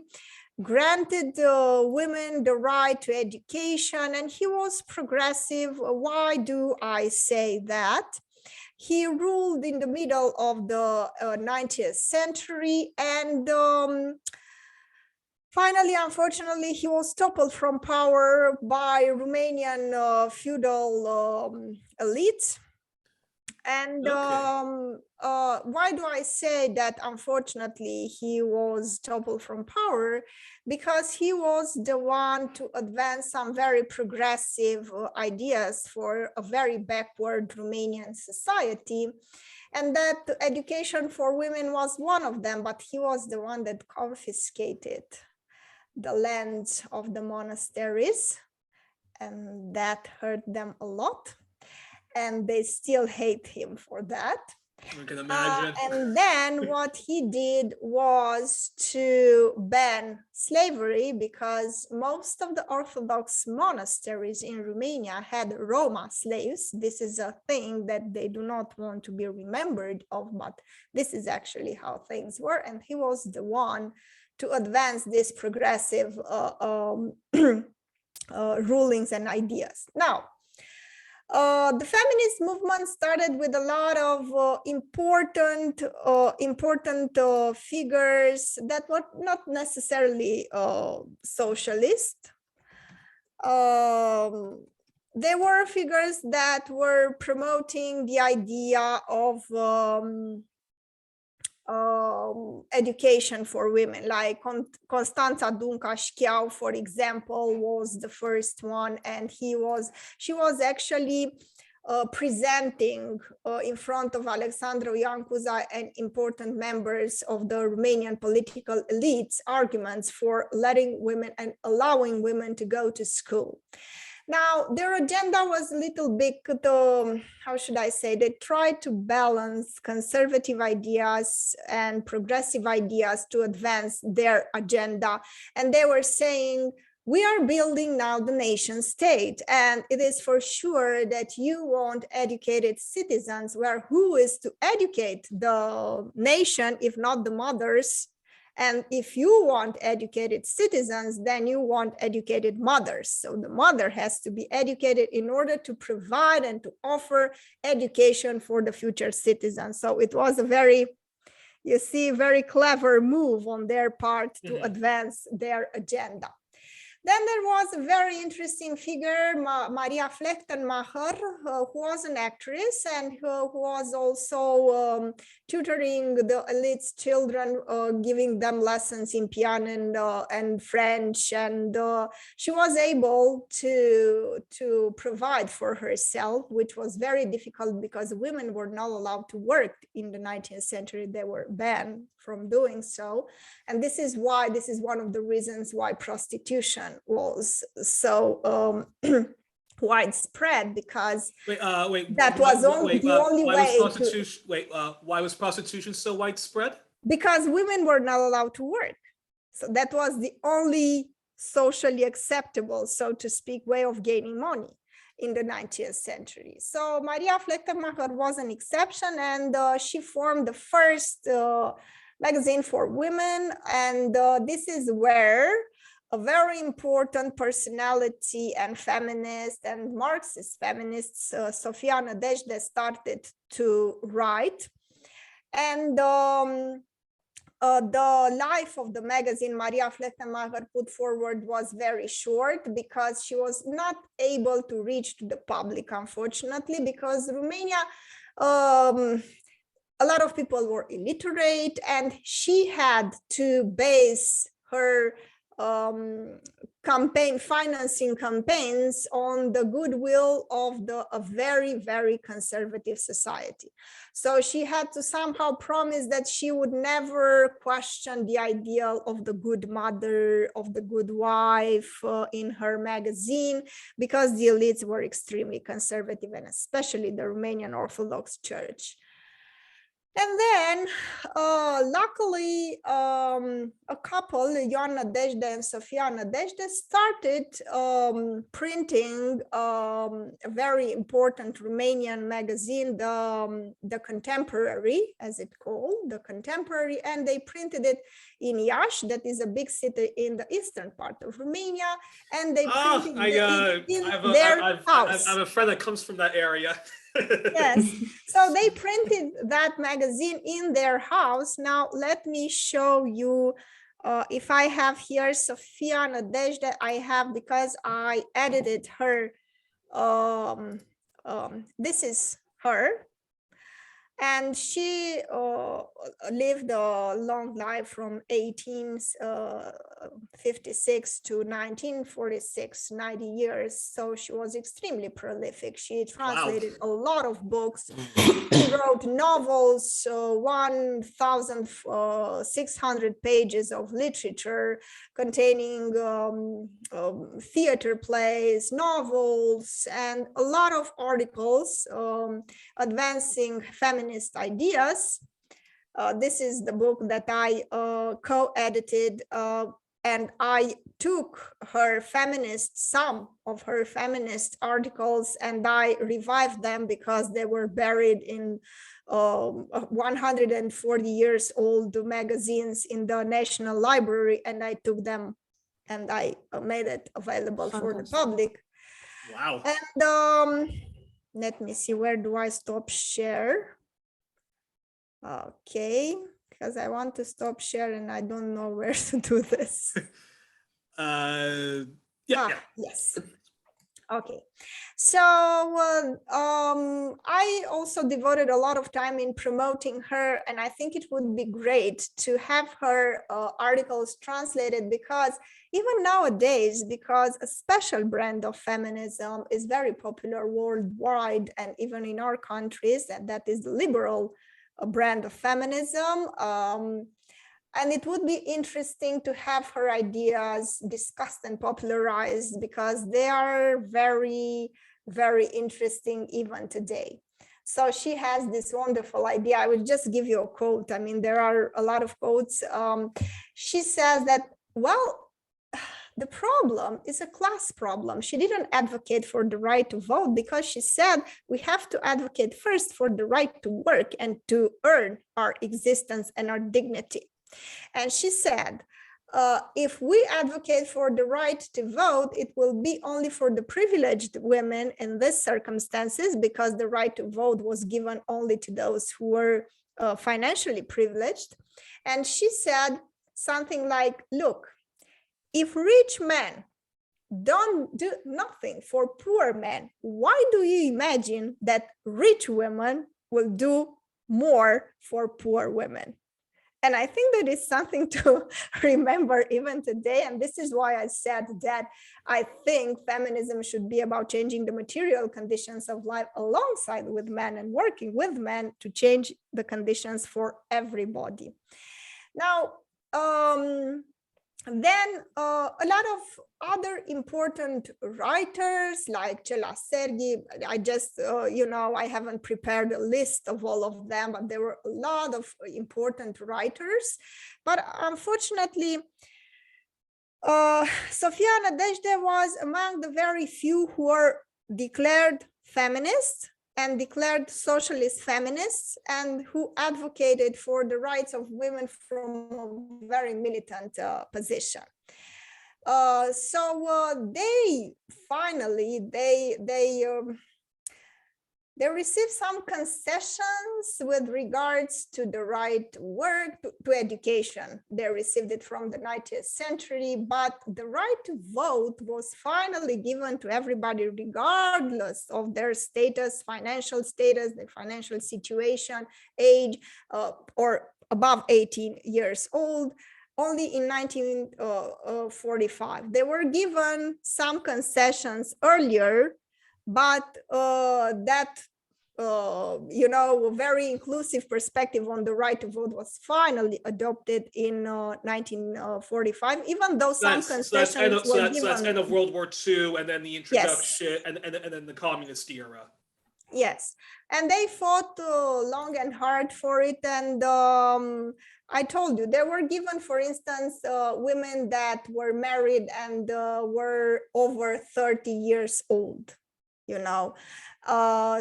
granted women the right to education, and he was progressive. Why do I say that? He ruled in the middle of the 19th century, and finally, unfortunately, he was toppled from power by Romanian feudal elites. And why do I say that unfortunately he was toppled from power? Because he was the one to advance some very progressive ideas for a very backward Romanian society. And that education for women was one of them, but he was the one that confiscated the lands of the monasteries, and that hurt them a lot. And they still hate him for that. I can imagine. And then what he did was to ban slavery, because most of the Orthodox monasteries in Romania had Roma slaves. This is a thing that they do not want to be remembered of, but this is actually how things were. And he was the one to advance these progressive rulings and ideas. Now, the feminist movement started with a lot of important figures that were not necessarily socialist. They were figures that were promoting the idea of education for women, like Constanța Dunca-Șcheau, for example, was the first one, and she was actually presenting in front of Alexandru Iancuza and important members of the Romanian political elites arguments for letting women and allowing women to go to school. Now, their agenda was a little bit, how should I say, they tried to balance conservative ideas and progressive ideas to advance their agenda. And they were saying, we are building now the nation state, and it is for sure that you want educated citizens, where who is to educate the nation if not the mothers? And if you want educated citizens, then you want educated mothers. So the mother has to be educated in order to provide and to offer education for the future citizens. So it was a very, you see, very clever move on their part to advance their agenda. Then there was a very interesting figure, Maria Flechtenmacher, who was an actress and who was also tutoring the elites' children, giving them lessons in piano and French. And she was able to provide for herself, which was very difficult because women were not allowed to work in the 19th century. They were banned from doing so. And this is why, this is one of the reasons why prostitution was so widespread, because that was the only way. Why was prostitution so widespread? Because women were not allowed to work. So that was the only socially acceptable, so to speak, way of gaining money in the 19th century. So Maria Flechtenmacher was an exception, and she formed the first magazine for women. And this is where a very important personality and feminist and Marxist feminists, Sofia Nădejde, started to write. And the life of the magazine Maria Flechtenmacher put forward was very short, because she was not able to reach to the public, unfortunately, because Romania, a lot of people were illiterate, and she had to base her financing campaigns on the goodwill of a very, very conservative society. So she had to somehow promise that she would never question the ideal of the good mother, of the good wife in her magazine, because the elites were extremely conservative, and especially the Romanian Orthodox Church. And then, luckily, a couple, Ioan Nădejde and Sofia Nădejde, started printing a very important Romanian magazine, the Contemporary, as it's called, the Contemporary, and they printed it in Iași, that is a big city in the eastern part of Romania, and they printed it in their house. I have a friend that comes from that area. Yes, so they printed that magazine in their house. Now let me show you, if I have here Sofia Nadezhda, I have, because I edited her, this is her. And she lived a long life from 1856 to 1946, 90 years. So she was extremely prolific. She translated a lot of books. She wrote novels, 1,600 pages of literature containing theater plays, novels, and a lot of articles advancing feminist ideas. This is the book that I co-edited, and I took some of her feminist articles, and I revived them because they were buried in 140 years old magazines in the National Library, and I took them and I made it available for the public. Wow. And let me see, where do I stop share? Okay, because I want to stop share and I don't know where to do this. Yes. Okay, so I also devoted a lot of time in promoting her, and I think it would be great to have her articles translated, because even nowadays, because a special brand of feminism is very popular worldwide and even in our countries, and that is the liberal brand of feminism. And it would be interesting to have her ideas discussed and popularized, because they are very, very interesting even today. So she has this wonderful idea. I will just give you a quote. I mean, there are a lot of quotes. She says that, well, the problem is a class problem. She didn't advocate for the right to vote, because she said we have to advocate first for the right to work and to earn our existence and our dignity. And she said, if we advocate for the right to vote, it will be only for the privileged women in these circumstances, because the right to vote was given only to those who were financially privileged. And she said something like, look, if rich men don't do nothing for poor men, why do you imagine that rich women will do more for poor women? And I think that is something to remember even today. And this is why I said that I think feminism should be about changing the material conditions of life alongside with men and working with men to change the conditions for everybody. Now, then a lot of other important writers like Cela Sergi, I just, I haven't prepared a list of all of them, but there were a lot of important writers. But unfortunately, Sofia Nadezhda was among the very few who were declared feminists and declared socialist feminists, and who advocated for the rights of women from a very militant position. They finally, they received some concessions with regards to the right to work, to education. They received it from the 19th century, but the right to vote was finally given to everybody, regardless of their status, their financial situation, age, or above 18 years old, only in 1945. They were given some concessions earlier, but that very inclusive perspective on the right to vote was finally adopted in 1945, even though some concessions were given. So that's end of World War II, and then the introduction, yes, and then the communist era. Yes, and they fought long and hard for it. And I told you, there were given, for instance, women that were married and were over 30 years old.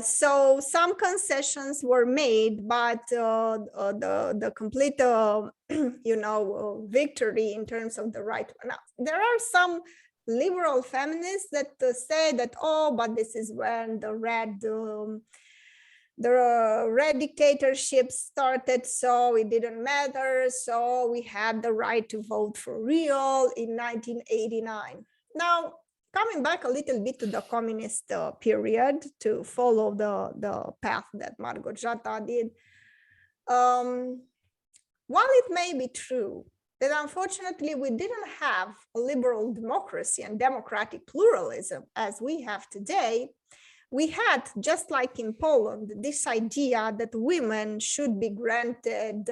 So some concessions were made, but the complete, victory in terms of the right. Now, there are some liberal feminists that say that, oh, but this is when the red red dictatorship started, so it didn't matter. So we had the right to vote for real in 1989. Now, coming back a little bit to the communist period to follow the path that Malgorzata did, while it may be true that unfortunately we didn't have a liberal democracy and democratic pluralism as we have today, we had, just like in Poland, this idea that women should be granted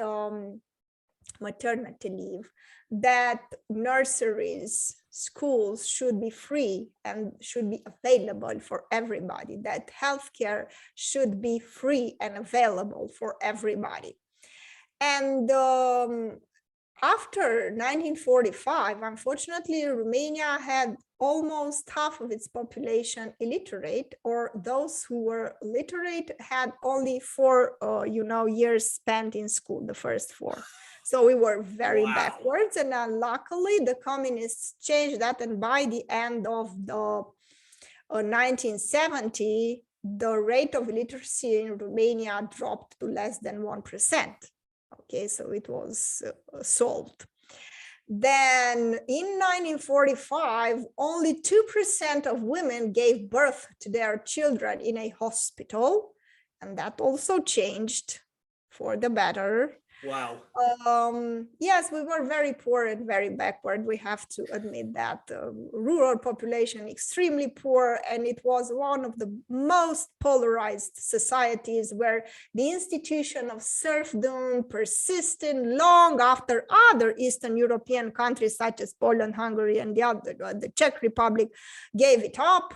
maternity leave, that nurseries, schools should be free and should be available for everybody, that healthcare should be free and available for everybody. And after 1945, unfortunately, Romania had almost half of its population illiterate, or those who were literate had only 4 years spent in school, the first 4. So we were very backwards, and luckily the communists changed that, and by the end of the 1970, the rate of illiteracy in Romania dropped to less than 1%. Okay, so it was solved. Then in 1945, only 2% of women gave birth to their children in a hospital, and that also changed for the better. Wow. Yes, we were very poor and very backward. We have to admit that. Rural population extremely poor, and it was one of the most polarized societies where the institution of serfdom persisted long after other Eastern European countries such as Poland, Hungary, and the Czech Republic gave it up.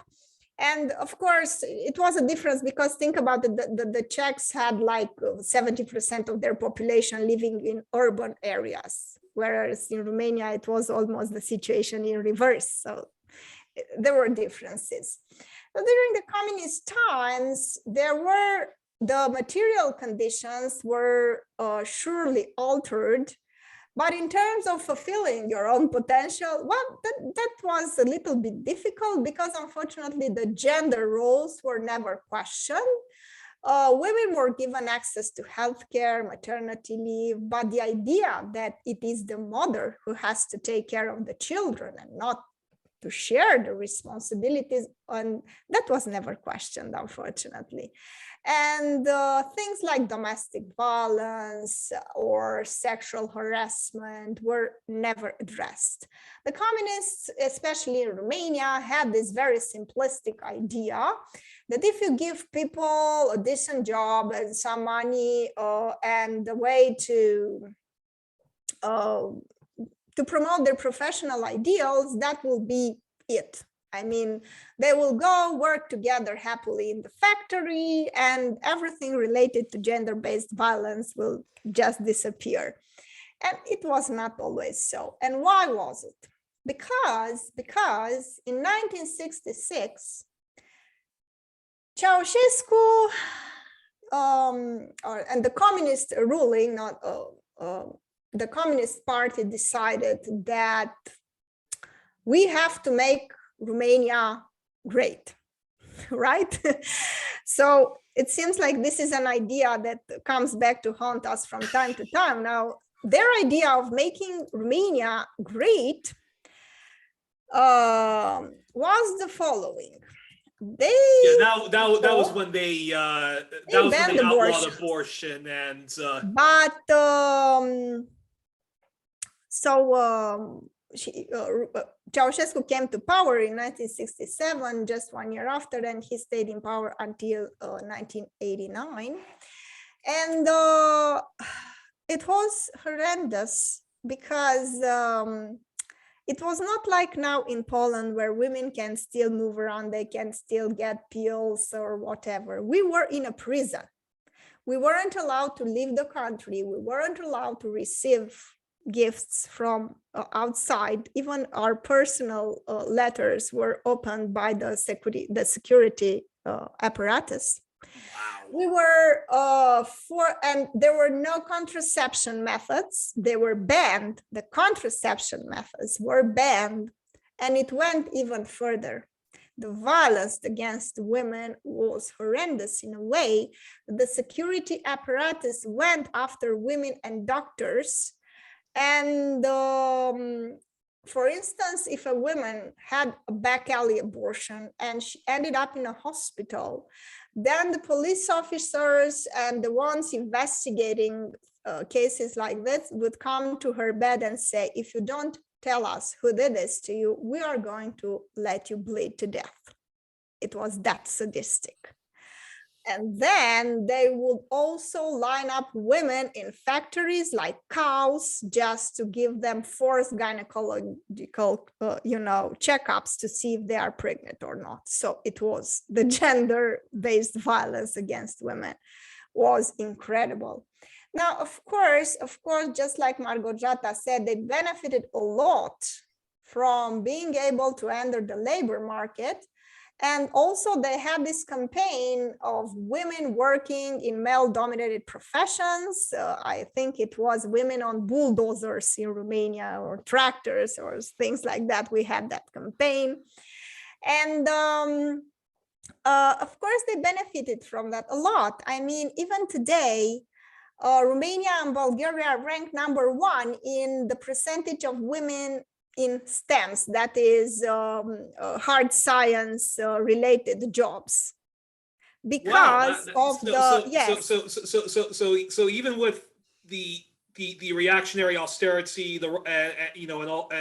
And of course, it was a difference because think about it, the Czechs had like 70% of their population living in urban areas, whereas in Romania, it was almost the situation in reverse. So there were differences. So during the communist times, the material conditions were surely altered. But in terms of fulfilling your own potential, well, that was a little bit difficult because unfortunately the gender roles were never questioned. Women were given access to healthcare, maternity leave, but the idea that it is the mother who has to take care of the children and not to share the responsibilities, and that was never questioned, unfortunately. And things like domestic violence or sexual harassment were never addressed. The communists, especially in Romania, had this very simplistic idea that if you give people a decent job and some money and the way to promote their professional ideals, that will be it. I mean, they will go work together happily in the factory and everything related to gender-based violence will just disappear. And it was not always so. And why was it? Because in 1966, Ceausescu and the communist ruling, the Communist Party decided that we have to make Romania great, right? So it seems like this is an idea that comes back to haunt us from time to time. Now, their idea of making Romania great was the following. That was when they outlawed abortion and Ceausescu came to power in 1967, just 1 year after, and he stayed in power until 1989. And it was horrendous because it was not like now in Poland where women can still move around, they can still get pills or whatever. We were in a prison. We weren't allowed to leave the country. We weren't allowed to receive gifts from outside. Even our personal letters were opened by the security apparatus. Wow. We were and there were no contraception methods. They were banned. The contraception methods were banned, and it went even further. the violence against women was horrendous in a way. The security apparatus went after women and doctors. And for instance, if a woman had a back alley abortion and she ended up in a hospital, then the police officers and the ones investigating cases like this would come to her bed and say, if you don't tell us who did this to you, we are going to let you bleed to death. It was that sadistic. And then they would also line up women in factories like cows just to give them forced gynecological, checkups to see if they are pregnant or not. So it was the gender-based violence against women was incredible. Now, of course, just like Malgorzata said, they benefited a lot from being able to enter the labor market. And also they had this campaign of women working in male-dominated professions. I think it was women on bulldozers in Romania or tractors or things like that. We had that campaign. And of course, they benefited from that a lot. I mean, even today, Romania and Bulgaria ranked #1 in the percentage of women in STEMs, that is hard science related jobs, because So even with the reactionary austerity,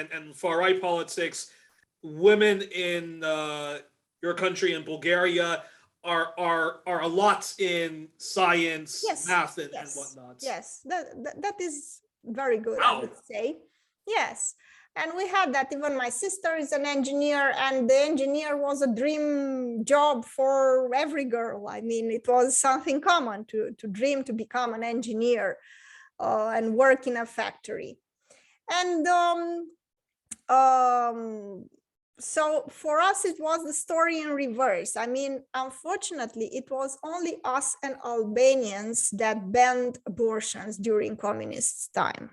and far right politics, women in your country in Bulgaria are a lot in science, math, and whatnot. Yes, that is very good, wow. I would say. Yes. And we had that. Even my sister is an engineer, and the engineer was a dream job for every girl. I mean, it was something common to dream to become an engineer and work in a factory. And so for us, it was the story in reverse. I mean, unfortunately, it was only us and Albanians that banned abortions during communist time.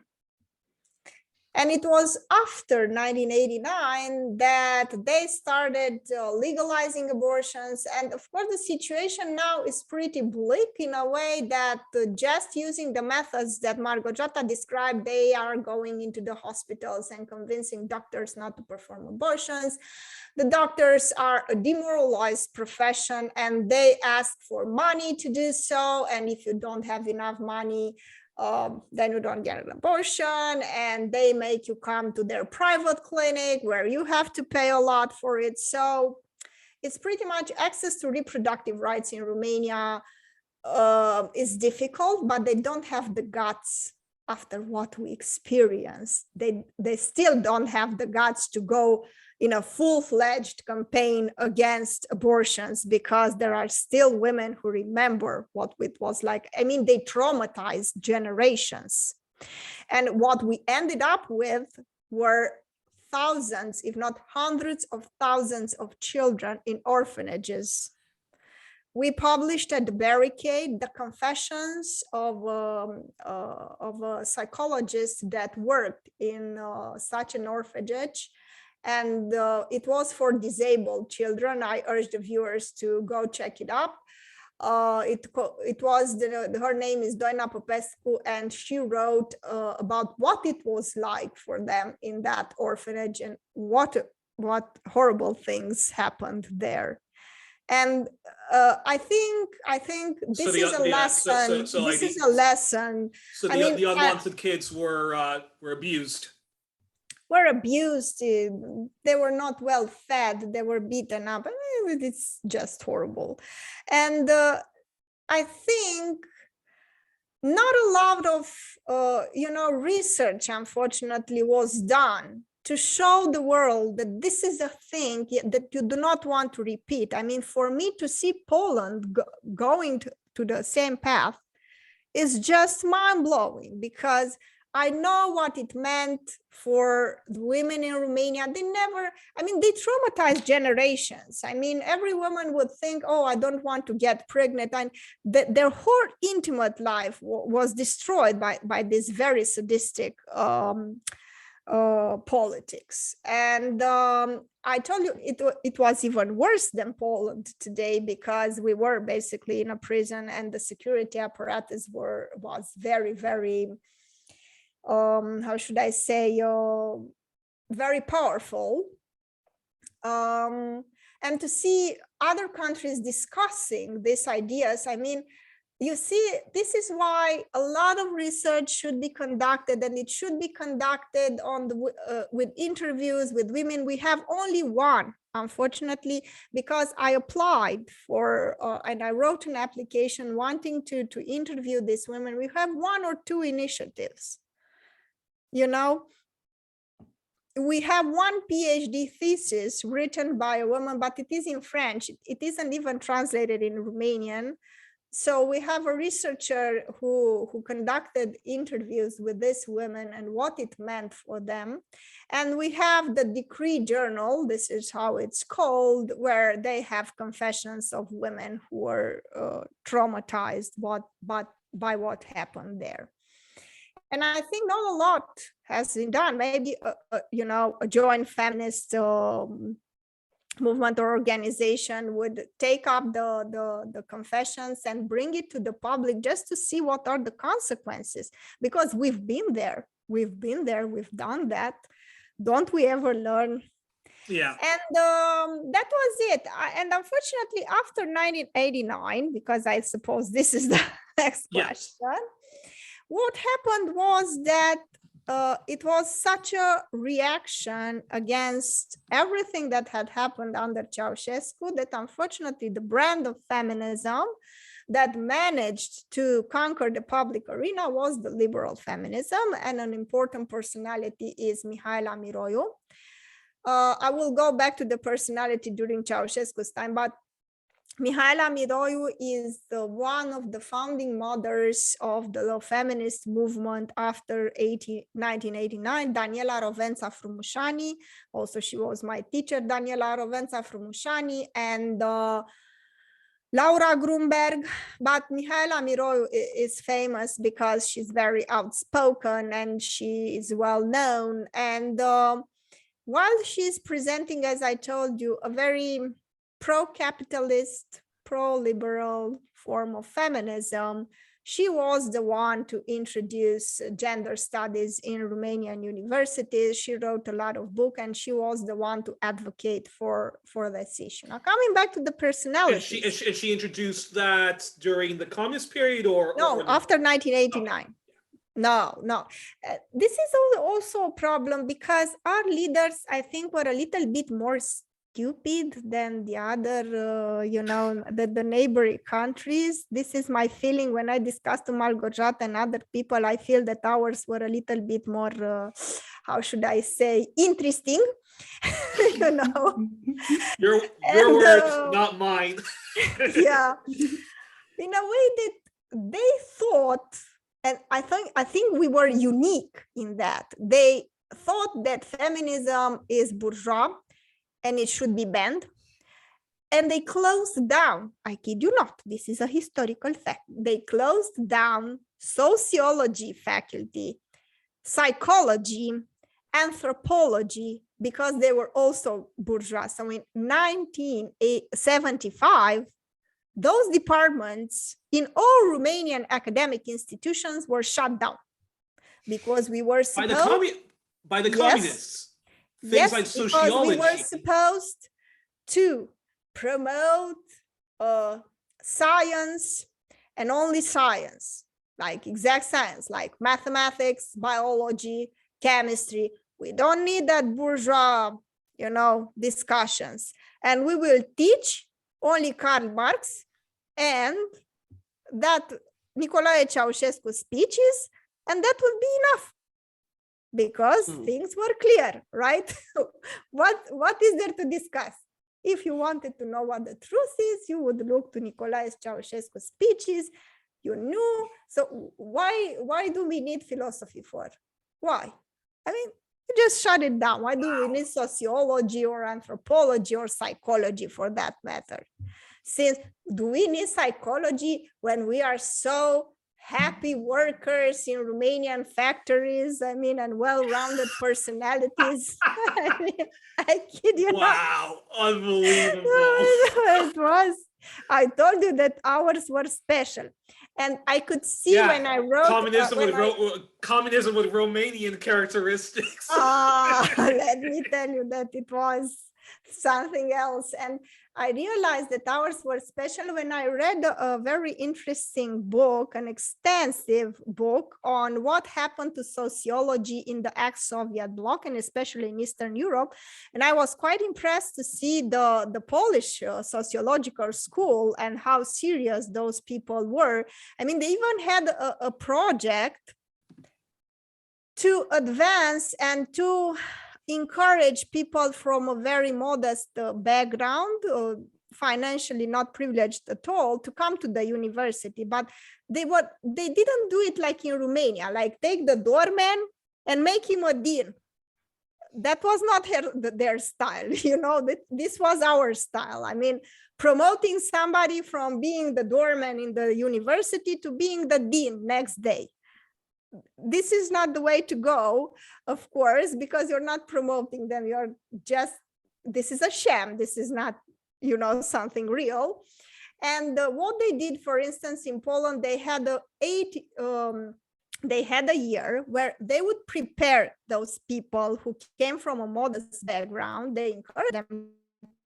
And it was after 1989 that they started legalizing abortions. And of course, the situation now is pretty bleak in a way that just using the methods that Malgorzata described, they are going into the hospitals and convincing doctors not to perform abortions. The doctors are a demoralized profession and they ask for money to do so. And if you don't have enough money, then you don't get an abortion, and they make you come to their private clinic where you have to pay a lot for it. So it's pretty much access to reproductive rights in Romania is difficult, but they don't have the guts after what we experience. They still don't have the guts to go in a full-fledged campaign against abortions, because there are still women who remember what it was like. I mean, they traumatized generations. And what we ended up with were thousands, if not hundreds of thousands of children in orphanages. We published at the Barricade the confessions of a psychologist that worked in such an orphanage. And it was for disabled children. I urge the viewers to go check it up. Her name is Doina Popescu, and she wrote about what it was like for them in that orphanage and what horrible things happened there. And I think this is a lesson. This is a lesson. So the unwanted kids were abused. Were abused, they were not well fed, they were beaten up. It's just horrible. And I think not a lot of research, unfortunately, was done to show the world that this is a thing that you do not want to repeat. I mean, for me to see Poland going to the same path is just mind-blowing, because I know what it meant for the women in Romania. They traumatized generations. I mean, every woman would think, oh, I don't want to get pregnant. And their whole intimate life was destroyed by this very sadistic politics. And I told you it was even worse than Poland today, because we were basically in a prison and the security apparatus was very, very, how should I say, very powerful. And to see other countries discussing these ideas, I mean, you see, this is why a lot of research should be conducted, and it should be conducted on with interviews with women. We have only one, unfortunately, because I applied for and I wrote an application wanting to interview these women. We have one or two initiatives, you know. We have one PhD thesis written by a woman, but it is in French. It isn't even translated in Romanian. So we have a researcher who conducted interviews with these women and what it meant for them. And we have the Decree Journal, this is how it's called, where they have confessions of women who were traumatized by what happened there. And I think not a lot has been done. Maybe, you know, a joint feminist movement or organization would take up the confessions and bring it to the public just to see what are the consequences, because we've been there, we've done that. Don't we ever learn? Yeah. And that was it. And unfortunately, after 1989, because I suppose this is the next question, what happened was that it was such a reaction against everything that had happened under Ceausescu that unfortunately the brand of feminism that managed to conquer the public arena was the liberal feminism, and an important personality is Mihaela Miroiu. I will go back to the personality during Ceausescu's time, but Mihaela Miroiu is one of the founding mothers of the feminist movement after 1989. Daniela Rovența Frumușani, also she was my teacher, Daniela Rovența Frumușani, and Laura Grunberg. But Mihaela Miroiu is famous because she's very outspoken and she is well known. And while she's presenting, as I told you, a very pro-capitalist, pro-liberal form of feminism, she was the one to introduce gender studies in Romanian universities. She wrote a lot of books, and she was the one to advocate for this issue. Now, coming back to the personality. She introduced that during the communist period, or no, after 1989. No. This is also a problem because our leaders, I think, were a little bit more stupid than the other, you know, the neighboring countries. This is my feeling when I discuss to Malgorzata and other people. I feel that ours were a little bit more, how should I say, interesting, you know. Your words, not mine. Yeah, in a way that they thought, and I think we were unique in that. They thought that feminism is bourgeois and it should be banned. And they closed down, I kid you not, this is a historical fact. They closed down sociology faculty, psychology, anthropology, because they were also bourgeois. So in 1975, those departments in all Romanian academic institutions were shut down because we were supposed by the communists. Things like sociology. We were supposed to promote science and only science, like exact science, like mathematics, biology, chemistry. We don't need that bourgeois, you know, discussions. And we will teach only Karl Marx and that Nicolae Ceausescu speeches, and that would be enough. Because things were clear, right? What is there to discuss? If you wanted to know what the truth is, you would look to Nicolae Ceausescu speeches. You knew. So why do we need philosophy for? Why? I mean, you just shut it down. Why do we need sociology or anthropology or psychology for that matter? Since do we need psychology when we are so happy workers in Romanian factories, I mean, and well-rounded personalities. I mean, I kid you not. Wow, unbelievable. It was, I told you that ours were special. And I could see when I wrote communism with Romanian characteristics. Let me tell you that it was something else. And I realized that ours were special when I read a very interesting book, an extensive book on what happened to sociology in the ex-Soviet bloc, and especially in Eastern Europe. And I was quite impressed to see the Polish sociological school and how serious those people were. I mean, they even had a project to advance and to encourage people from a very modest background, financially not privileged at all, to come to the university. But they didn't do it like in Romania, like take the doorman and make him a dean. That was not their style, you know. This was our style. I mean, promoting somebody from being the doorman in the university to being the dean next day. This is not the way to go, of course, because you're not promoting them. You're just, this is a sham. This is not, you know, something real. And what they did, for instance, in Poland, they had a year where they would prepare those people who came from a modest background. They encouraged them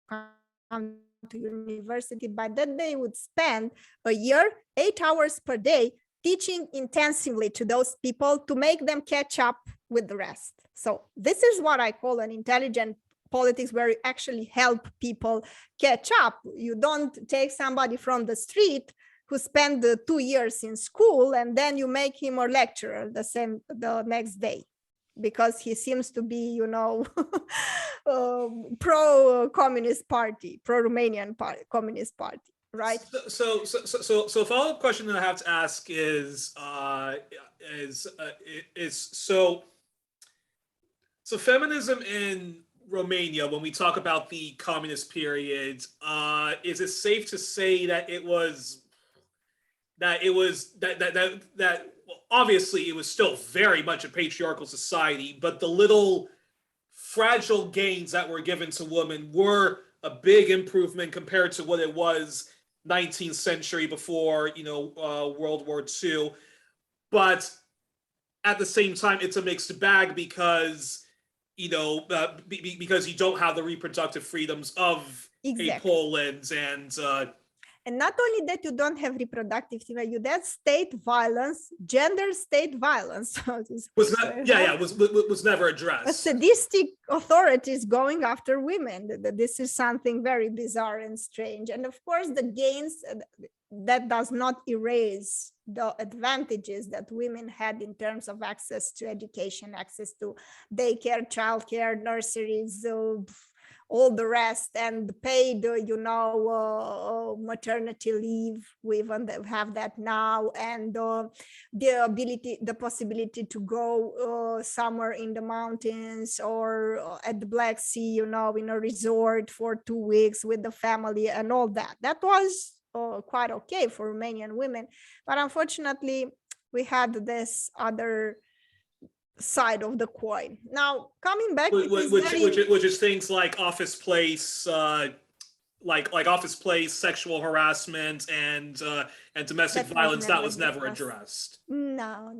to come to university, but then they would spend a year, 8 hours per day, teaching intensively to those people to make them catch up with the rest. So this is what I call an intelligent politics, where you actually help people catch up. You don't take somebody from the street who spent 2 years in school and then you make him a lecturer the next day, because he seems to be, you know, pro-communist party, pro-Romanian communist party. Right. So follow-up question that I have to ask is feminism in Romania, when we talk about the communist period, is it safe to say that well, obviously it was still very much a patriarchal society, but the little fragile gains that were given to women were a big improvement compared to what it was 19th century before, you know, World War II. But at the same time, it's a mixed bag because, you know, because you don't have the reproductive freedoms of a Poland and not only that, you don't have reproductive freedom, you have state violence, gender state violence. was never addressed. Sadistic authorities going after women. This is something very bizarre and strange. And of course, the gains, that does not erase the advantages that women had in terms of access to education, access to daycare, childcare, nurseries, all the rest, and paid, you know, maternity leave. We even have that now, and the possibility to go somewhere in the mountains or at the Black Sea, you know, in a resort for 2 weeks with the family and all that. That was quite okay for Romanian women, but unfortunately, we had this other side of the coin. Now, coming back, which is things like office place, like office place, sexual harassment, and domestic violence. That was never addressed. No.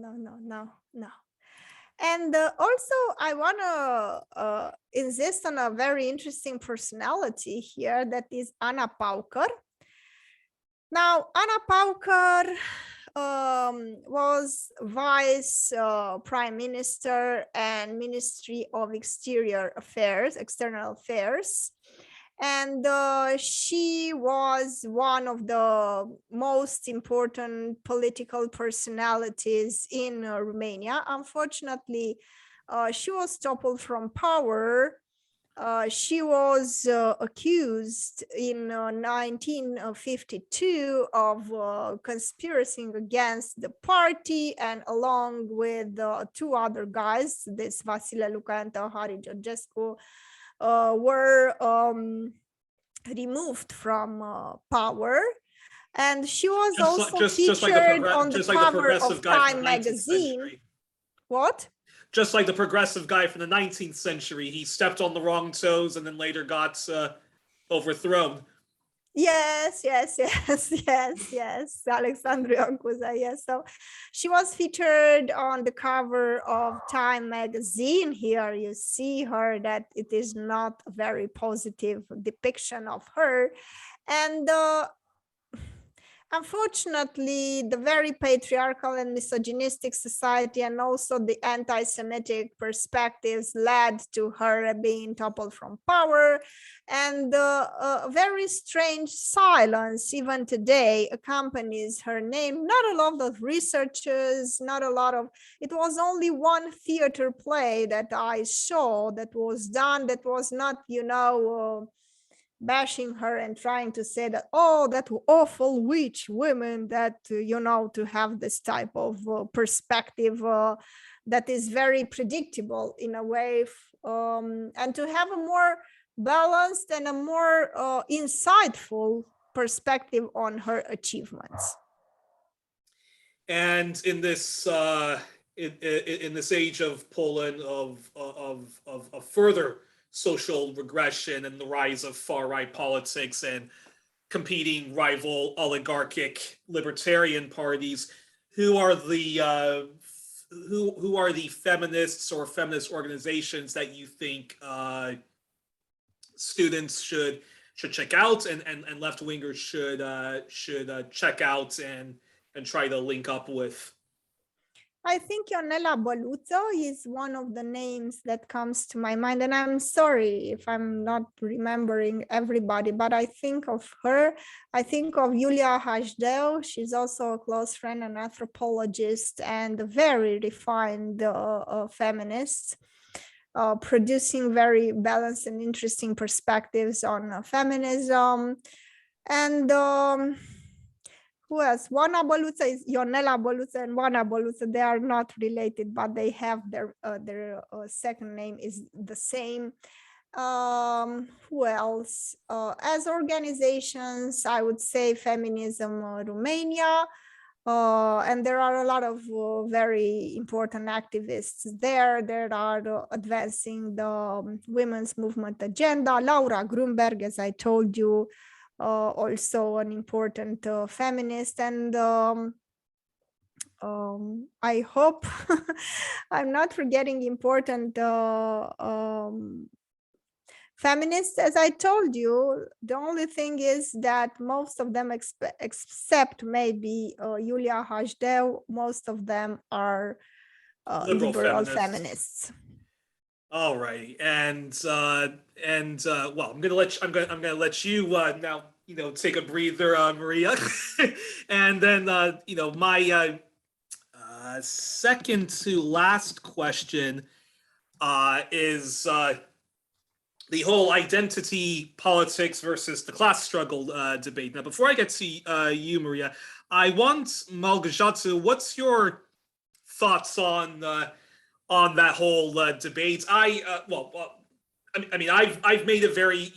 And also, I want to insist on a very interesting personality here, that is Ana Pauker. Now, Ana Pauker was vice prime minister and Ministry of External Affairs. And she was one of the most important political personalities in Romania. Unfortunately, she was toppled from power. She was accused in 1952 of conspiring against the party, and along with 2 other guys, this Vasile Luca and Teohari Georgescu, were removed from power. And she was Just also like featured on the cover progressive of guy from Time the 19th magazine. century. What? Just like the progressive guy from the 19th century, he stepped on the wrong toes and then later got overthrown. Yes, Alexandru Ioancuza, yes. So she was featured on the cover of Time magazine. Here you see her, that it is not a very positive depiction of her. And unfortunately, the very patriarchal and misogynistic society and also the anti-Semitic perspectives led to her being toppled from power. And a very strange silence, even today, accompanies her name. Not a lot of researchers, it was only one theater play that I saw that was done, that was not, bashing her and trying to say that, oh, that awful witch women, that to have this type of perspective that is very predictable in a way, and to have a more balanced and a more insightful perspective on her achievements. And in this in this age of Poland of further social regression and the rise of far-right politics and competing rival oligarchic libertarian parties, who are the feminists or feminist organizations that you think students should check out and left-wingers should check out and try to link up with? I think Ionela Băluță is one of the names that comes to my mind, and I'm sorry if I'm not remembering everybody, but I think of her. I think of Iulia Hajdeu. She's also a close friend, an anthropologist, and a very refined feminist, producing very balanced and interesting perspectives on feminism. And who else? Oana Băluță is Ionela Băluță and Oana Băluță. They are not related, but they have their second name is the same. Who else? As organizations, I would say Feminism Romania. And there are a lot of very important activists there that are advancing the women's movement agenda. Laura Grunberg, as I told you, also an important feminist, and I hope I'm not forgetting important feminists. As I told you, the only thing is that most of them, except maybe Iulia Hajdeu, most of them are liberal feminists. All right, and well, I'm gonna let you now take a breather, Maria, and then my second to last question is the whole identity politics versus the class struggle debate. Now, before I get to you, Maria, I want Malgorzata, what's your thoughts on that whole debate? I've made it very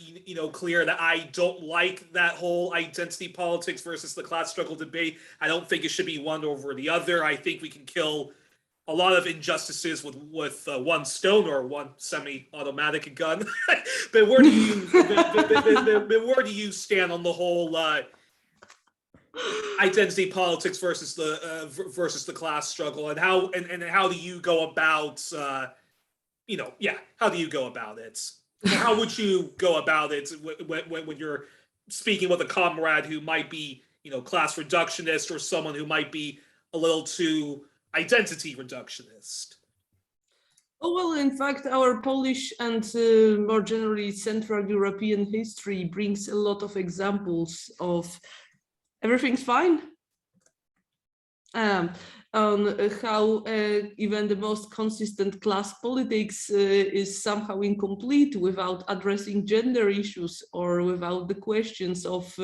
clear that I don't like that whole identity politics versus the class struggle debate. I don't think it should be one over the other. I think we can kill a lot of injustices with one stone or one semi-automatic gun. But where do you stand on the whole identity politics versus the class struggle, and how do you go about how do you go about it? How would you go about it when you're speaking with a comrade who might be class reductionist, or someone who might be a little too identity reductionist? Oh, well, in fact, our Polish and more generally Central European history brings a lot of examples of everything's fine, on how even the most consistent class politics is somehow incomplete without addressing gender issues, or without the questions of,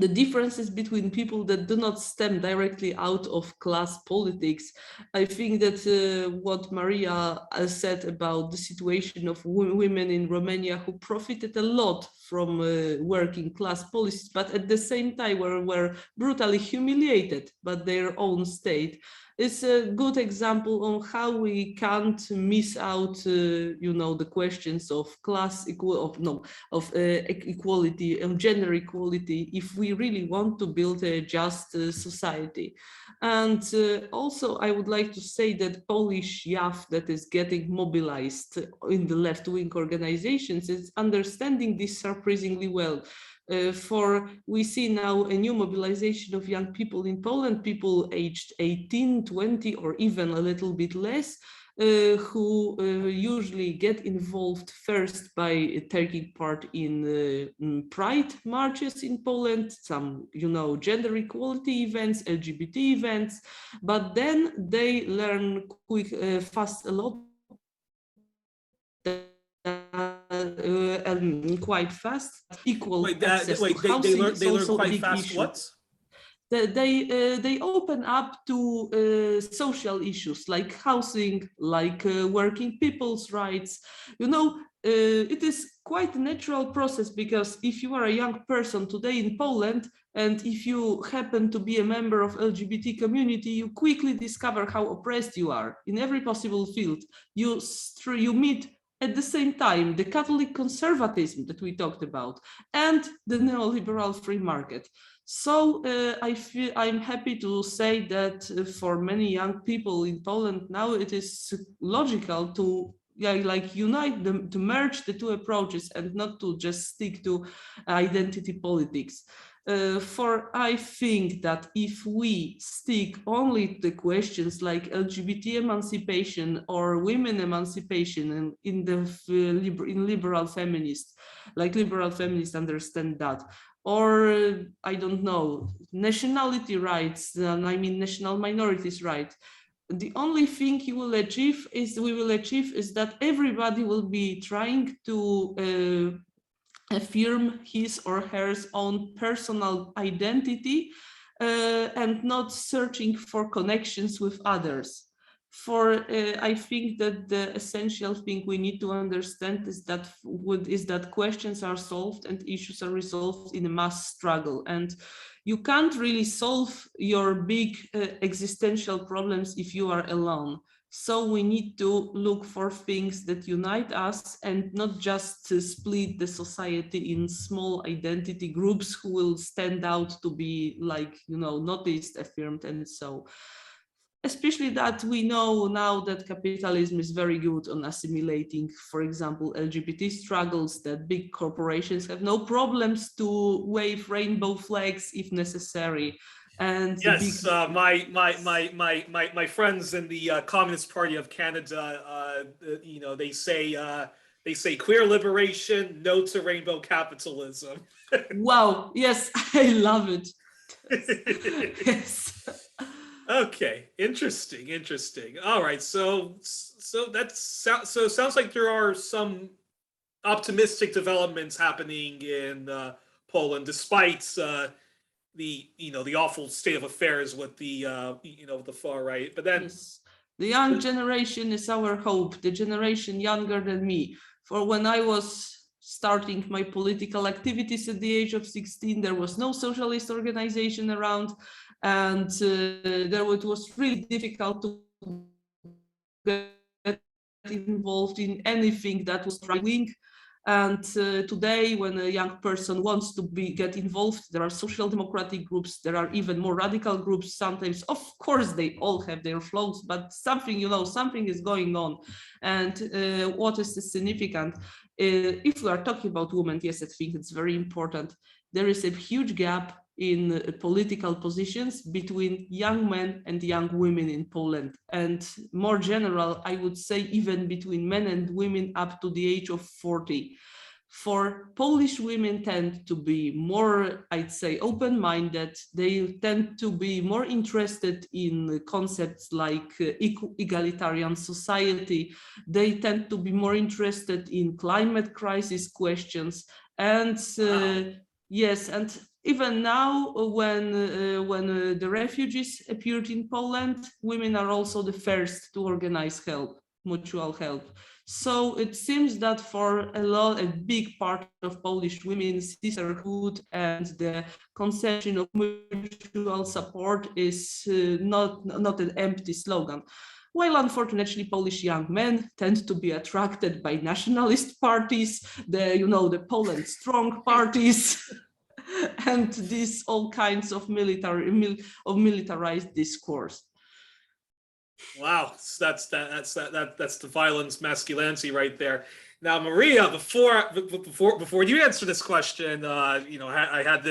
the differences between people that do not stem directly out of class politics. I think that what Maria said about the situation of women in Romania who profited a lot from working class policies, but at the same time were brutally humiliated by their own state, is a good example on how we can't miss out, the questions of class equality and gender equality if we really want to build a just society. And also, I would like to say that Polish youth that is getting mobilized in the left-wing organizations is understanding this surprisingly well. For we see now a new mobilization of young people in Poland, people aged 18, 20, or even a little bit less, who usually get involved first by taking part in pride marches in Poland, some, gender equality events, LGBT events, but then they learn fast a lot. Quite fast. Equal access to housing they learn also quite a big fast. issue. What? They open up to social issues like housing, like working people's rights. It is quite a natural process, because if you are a young person today in Poland, and if you happen to be a member of LGBT community, you quickly discover how oppressed you are in every possible field. You meet at the same time the Catholic conservatism that we talked about and the neoliberal free market. So I'm happy to say that for many young people in Poland now, it is logical to unite them, to merge the two approaches and not to just stick to identity politics. For I think that if we stick only to questions like LGBT emancipation or women emancipation in liberal feminists, like liberal feminists understand that, or I don't know, nationality rights, national minorities rights, the only thing we will achieve is that everybody will be trying to affirm his or her own personal identity and not searching for connections with others. I think that the essential thing we need to understand is that questions are solved and issues are resolved in a mass struggle, and you can't really solve your big existential problems if you are alone. So we need to look for things that unite us and not just to split the society in small identity groups who will stand out to be noticed, affirmed, and so. Especially that we know now that capitalism is very good on assimilating, for example, LGBT struggles, that big corporations have no problems to wave rainbow flags if necessary. And yes, my friends in the Communist Party of Canada, they say queer liberation, no to rainbow capitalism. Wow! Yes, I love it. Yes. Okay, interesting. All right, so sounds like there are some optimistic developments happening in Poland, despite the awful state of affairs with the the far right. But then yes. The young generation is our hope, the generation younger than me. For when I was starting my political activities at the age of 16, there was no socialist organization around, and it was really difficult to get involved in anything that was right-wing. And today, when a young person wants to get involved, there are social democratic groups, there are even more radical groups. Sometimes, of course, they all have their flaws, but something is going on. And what is significant, if we are talking about women, yes, I think it's very important. There is a huge gap in political positions between young men and young women in Poland. And more general, I would say even between men and women up to the age of 40. For Polish women tend to be more, I'd say, open-minded. They tend to be more interested in concepts like egalitarian society. They tend to be more interested in climate crisis questions. And yes, and Even now, when the refugees appeared in Poland, women are also the first to organize help, mutual help. So it seems that for a big part of Polish women, sisterhood and the conception of mutual support is not an empty slogan. While unfortunately Polish young men tend to be attracted by nationalist parties, the Poland strong parties, and these all kinds of militarized discourse. Wow, that's the violence masculinity right there. Now, Maria, before you answer this question, I had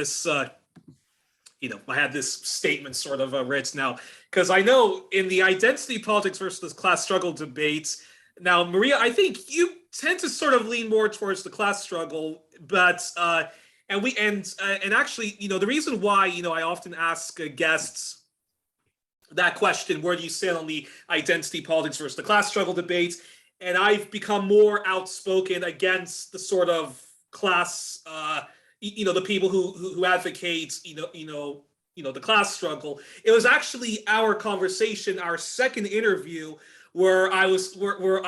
this statement sort of written now, because I know in the identity politics versus class struggle debates. Now, Maria, I think you tend to sort of lean more towards the class struggle, but actually, the reason why I often ask guests that question, where do you stand on the identity politics versus the class struggle debates? And I've become more outspoken against the sort of class, the people who advocate, the class struggle. It was actually our conversation, our second interview, where I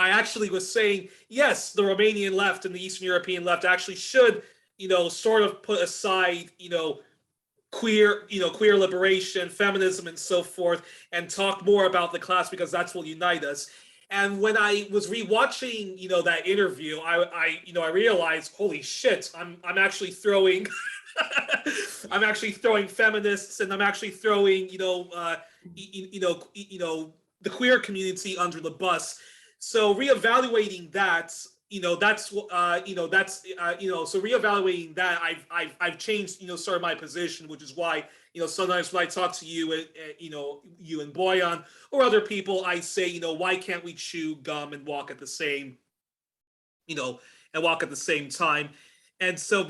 actually was saying, yes, the Romanian left and the Eastern European left actually should, sort of put aside, queer liberation, feminism, and so forth, and talk more about the class, because that's what unite us. And when I was rewatching, that interview, I realized, holy shit, I'm actually throwing, I'm actually throwing feminists, and I'm actually throwing, the queer community under the bus. So reevaluating that. So reevaluating that, I've changed, sort of my position, which is why, sometimes when I talk to you, you and Boyan or other people, I say, why can't we chew gum and walk at the same, time? And so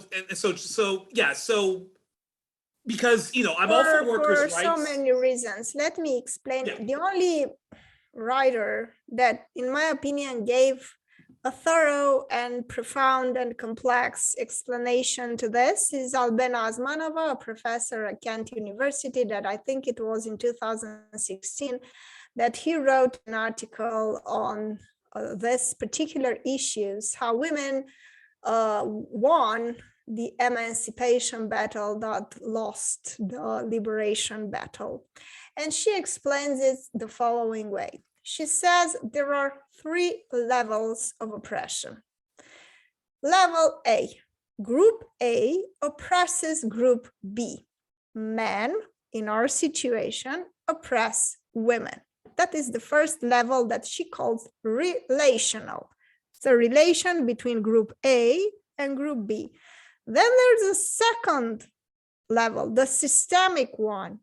because, I'm all for workers' rights. For so many reasons. Let me explain. Yeah. The only writer that, in my opinion, gave a thorough and profound and complex explanation to this is Albena Asmanova, a professor at Kent University, that I think it was in 2016, that he wrote an article on this particular issues, how women won the emancipation battle that lost the liberation battle. And she explains it the following way. She says there are 3 levels of oppression. Level A, Group A oppresses Group B. Men, in our situation, oppress women. That is the first level that she calls relational. It's a relation between Group A and Group B. Then there's a second level, the systemic one,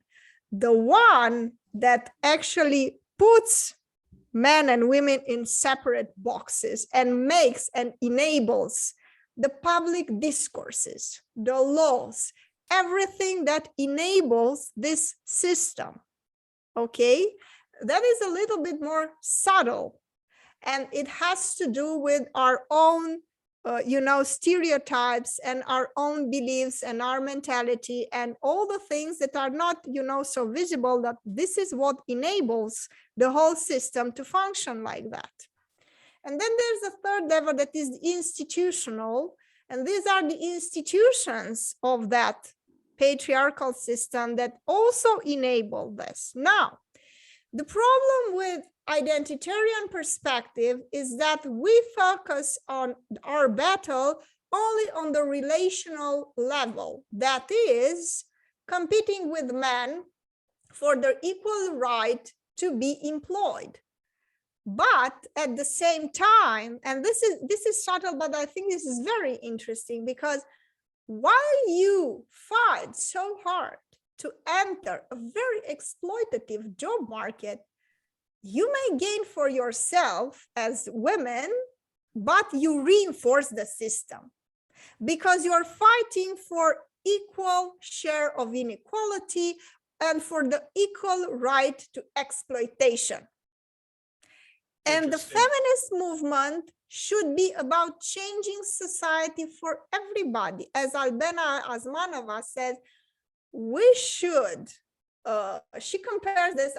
the one that actually puts men and women in separate boxes and makes and enables the public discourses, the laws, everything that enables this system, okay? That is a little bit more subtle, and it has to do with our own stereotypes and our own beliefs and our mentality and all the things that are not, so visible, that this is what enables the whole system to function like that. And then there's a third level that is institutional, and these are the institutions of that patriarchal system that also enable this. Now, the problem with identitarian perspective is that we focus on our battle only on the relational level, that is, competing with men for their equal right to be employed. But at the same time, and this is subtle, but I think this is very interesting, because while you fight so hard to enter a very exploitative job market, you may gain for yourself as women, but you reinforce the system because you're fighting for equal share of inequality and for the equal right to exploitation. And the feminist movement should be about changing society for everybody. As Albena Asmanova says, we should, she compares this,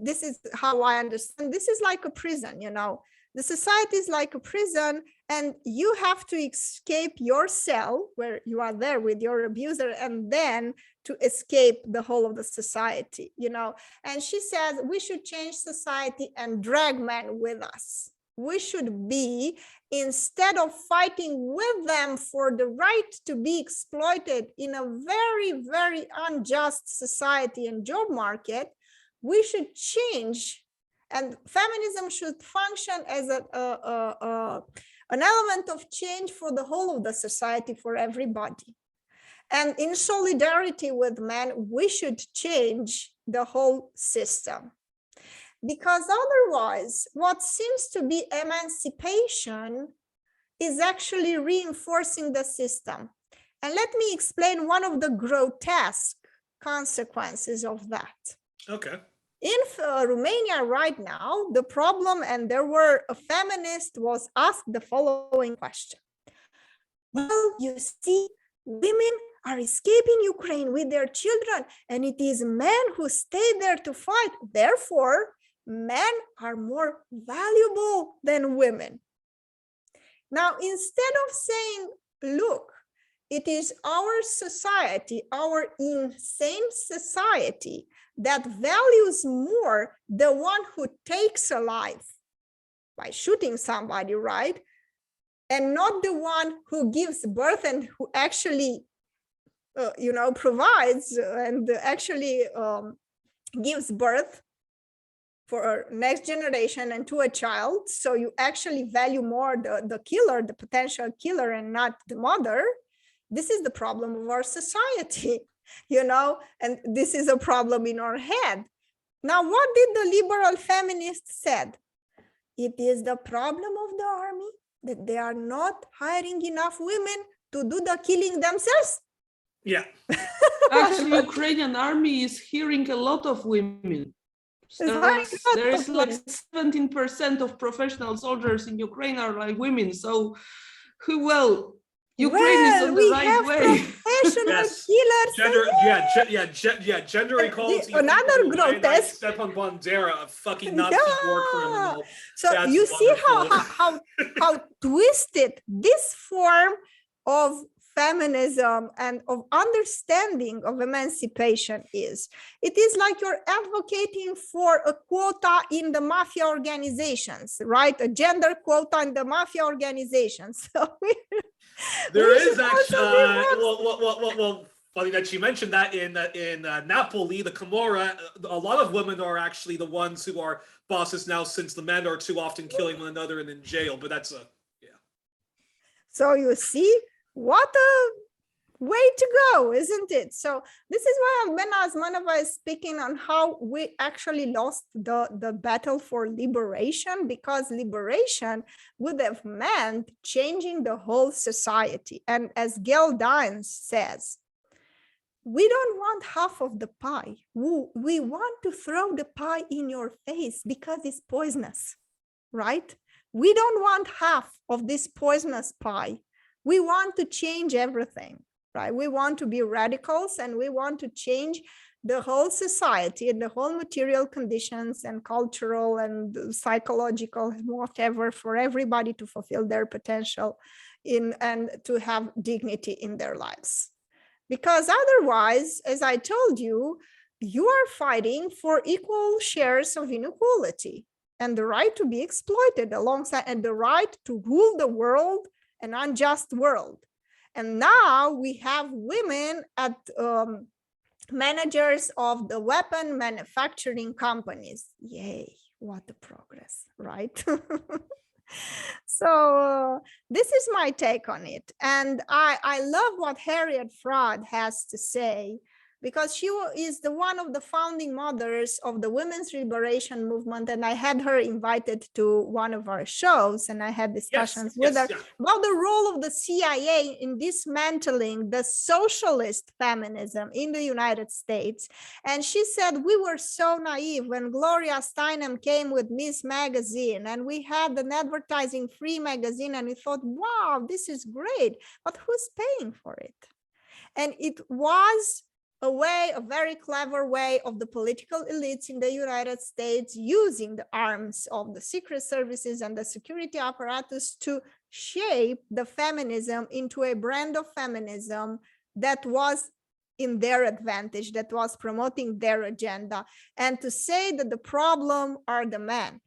this is how I understand, this is like a prison, you know, the society is like a prison, and you have to escape your cell where you are there with your abuser, and then to escape the whole of the society, you know. And she says we should change society and drag men with us. We should be, instead of fighting with them for the right to be exploited in a very, very unjust society and job market, we should change. And feminism should function as an element of change for the whole of the society, for everybody. And in solidarity with men, we should change the whole system. Because otherwise, what seems to be emancipation is actually reinforcing the system. And let me explain one of the grotesque consequences of that. Okay. In Romania right now, the problem, and there were a feminist was asked the following question. Well, you see, women are escaping Ukraine with their children, and it is men who stay there to fight. Therefore, men are more valuable than women. Now, instead of saying, look, it is our society, our insane society, that values more the one who takes a life by shooting somebody, right? And not the one who gives birth and who actually, you know, provides and actually gives birth for next generation and to a child. So you actually value more the killer, the potential killer, and not the mother. This is the problem of our society. You know, and this is a problem in our head. Now, what did the liberal feminists said? It is the problem of the army that they are not hiring enough women to do the killing themselves. Yeah. Actually, Ukrainian army is hiring a lot of women. There is like 17% of professional soldiers in Ukraine are like women. So, well, Ukraine is on the right way. Yes. Killers. Gender equality. Another grotesque. Stepan Bandera, a fucking Nazi war criminal. So that's you see how twisted this form of feminism and of understanding of emancipation is. It is like you're advocating for a quota in the mafia organizations, right? A gender quota in the mafia organizations. So there is actually, well, funny that you mentioned that in Napoli, the Camorra, a lot of women are actually the ones who are bosses now, since the men are too often killing one another and in jail. But that's yeah. So you see, what a way to go, isn't it? So this is why Albena Asmanova is speaking on how we actually lost the battle for liberation, because liberation would have meant changing the whole society. And as Gail Dines says, we don't want half of the pie. We want to throw the pie in your face because it's poisonous, right? We don't want half of this poisonous pie. We want to change everything, right? We want to be radicals, and we want to change the whole society and the whole material conditions and cultural and psychological, whatever, for everybody to fulfill their potential and to have dignity in their lives. Because otherwise, as I told you, you are fighting for equal shares of inequality and the right to be exploited alongside, and the right to rule the world, an unjust world. And now we have women at managers of the weapon manufacturing companies. Yay, what a progress, right? So this is my take on it. And I love what Harriet Fraud has to say, because she is one of the founding mothers of the women's liberation movement. And I had her invited to one of our shows, and I had discussions with her about the role of the CIA in dismantling the socialist feminism in the United States. And she said, we were so naive when Gloria Steinem came with Miss Magazine, and we had an advertising-free magazine, and we thought, wow, this is great, but who's paying for it? And it was a way, a very clever way of the political elites in the United States using the arms of the secret services and the security apparatus to shape the feminism into a brand of feminism that was in their advantage, that was promoting their agenda, and to say that the problem are the men.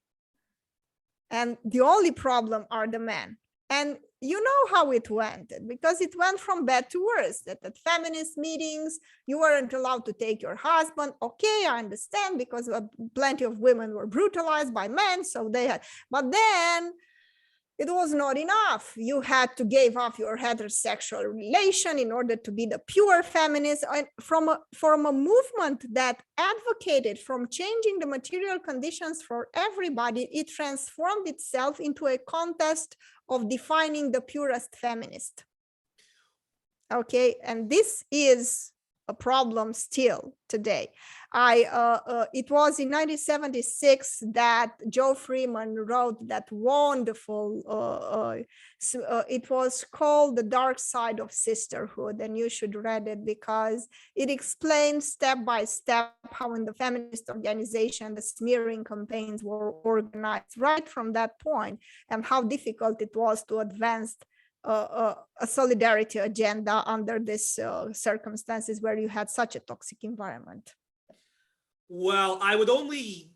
And the only problem are the men. And you know how it went, because it went from bad to worse, that at feminist meetings, you weren't allowed to take your husband. Okay, I understand, because plenty of women were brutalized by men, so they had, but then it was not enough. You had to give up your heterosexual relation in order to be the pure feminist. And from a movement that advocated from changing the material conditions for everybody, it transformed itself into a contest of defining the purest feminist. Okay, and this is a problem still today. It was in 1976 that Joe Freeman wrote that wonderful, it was called The Dark Side of Sisterhood, and you should read it because it explains step by step how in the feminist organization, the smearing campaigns were organized right from that point, and how difficult it was to advance a solidarity agenda under these circumstances where you had such a toxic environment. Well, I would only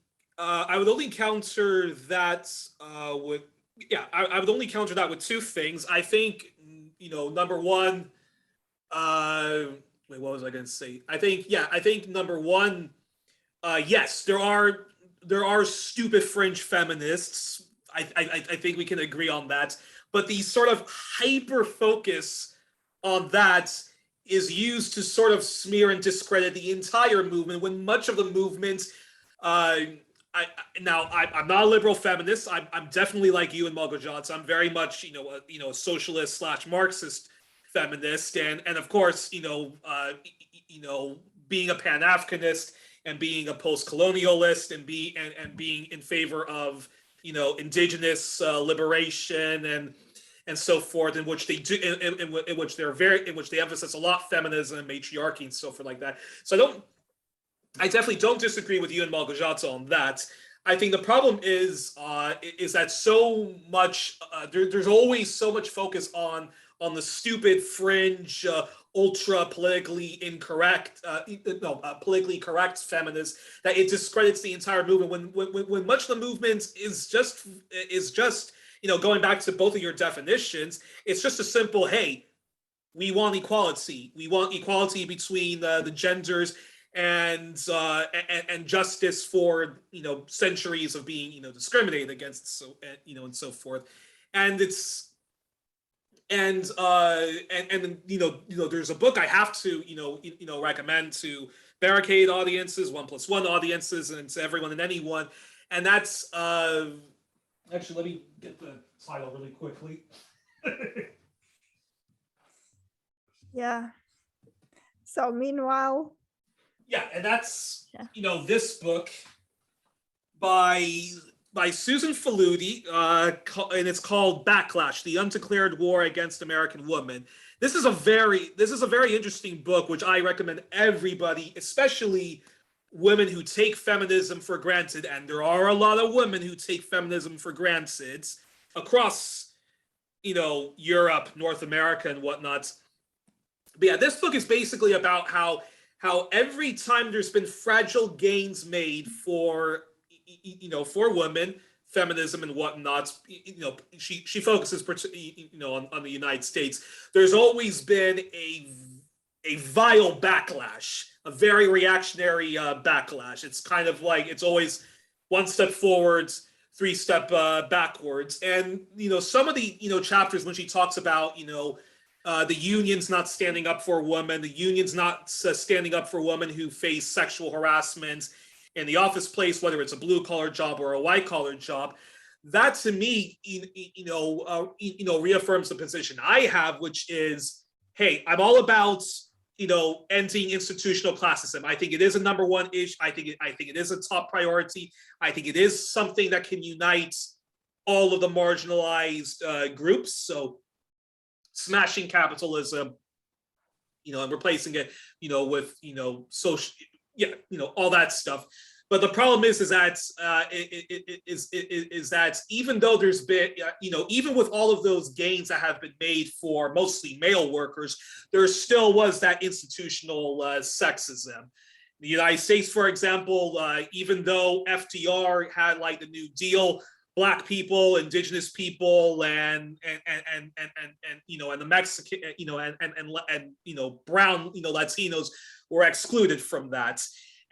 counter that with I would only counter that with two things. I think, number one, wait, what was I going to say? I think number one, yes, there are stupid fringe feminists. I think we can agree on that. But the sort of hyper focus on that is used to sort of smear and discredit the entire movement, when much of the movement, I'm not a liberal feminist. I'm definitely like you and Malgorzata. I'm very much, a socialist / Marxist feminist, and of course, being a Pan-Africanist and being a post-colonialist and being in favor of indigenous liberation and so forth, in which they do, in which they emphasize a lot feminism, matriarchy, and so forth like that. So I definitely don't disagree with you and Malgorzata on that. I think the problem is that so much there's always so much focus on the stupid fringe, ultra politically incorrect, politically correct feminists, that it discredits the entire movement. When much of the movement is just going back to both of your definitions, it's just a simple, hey, we want equality. We want equality between the genders, and justice for centuries of being discriminated against, so and so forth. And it's and there's a book I have to recommend to Barricade audiences, 1+1 audiences, and to everyone and anyone, and that's actually, let me get the title really quickly. Yeah. So meanwhile. Yeah, and that's this book by Susan Faludi, and it's called Backlash: The Undeclared War Against American Women. This is a very interesting book, which I recommend everybody, especially women who take feminism for granted, and there are a lot of women who take feminism for granted across Europe, North America, and whatnot. But yeah, this book is basically about how every time there's been fragile gains made for women, feminism and whatnot, she focuses on the United States. There's always been a vile backlash, a very reactionary backlash. It's kind of like it's always one step forwards, three step backwards. And some of the chapters when she talks about the unions not standing up for women, the unions not standing up for women who face sexual harassment in the office place, whether it's a blue collar job or a white collar job. That to me, reaffirms the position I have, which is, hey, I'm all about ending institutional classism. I think it is a number one issue. I think it is a top priority. I think it is something that can unite all of the marginalized groups. So smashing capitalism, and replacing it, with, social, all that stuff. But the problem is that even though there's been, even with all of those gains that have been made for mostly male workers, there still was that institutional sexism. The United States, for example, even though FDR had like the New Deal, Black people, Indigenous people, and the Mexican, and brown, Latinos were excluded from that.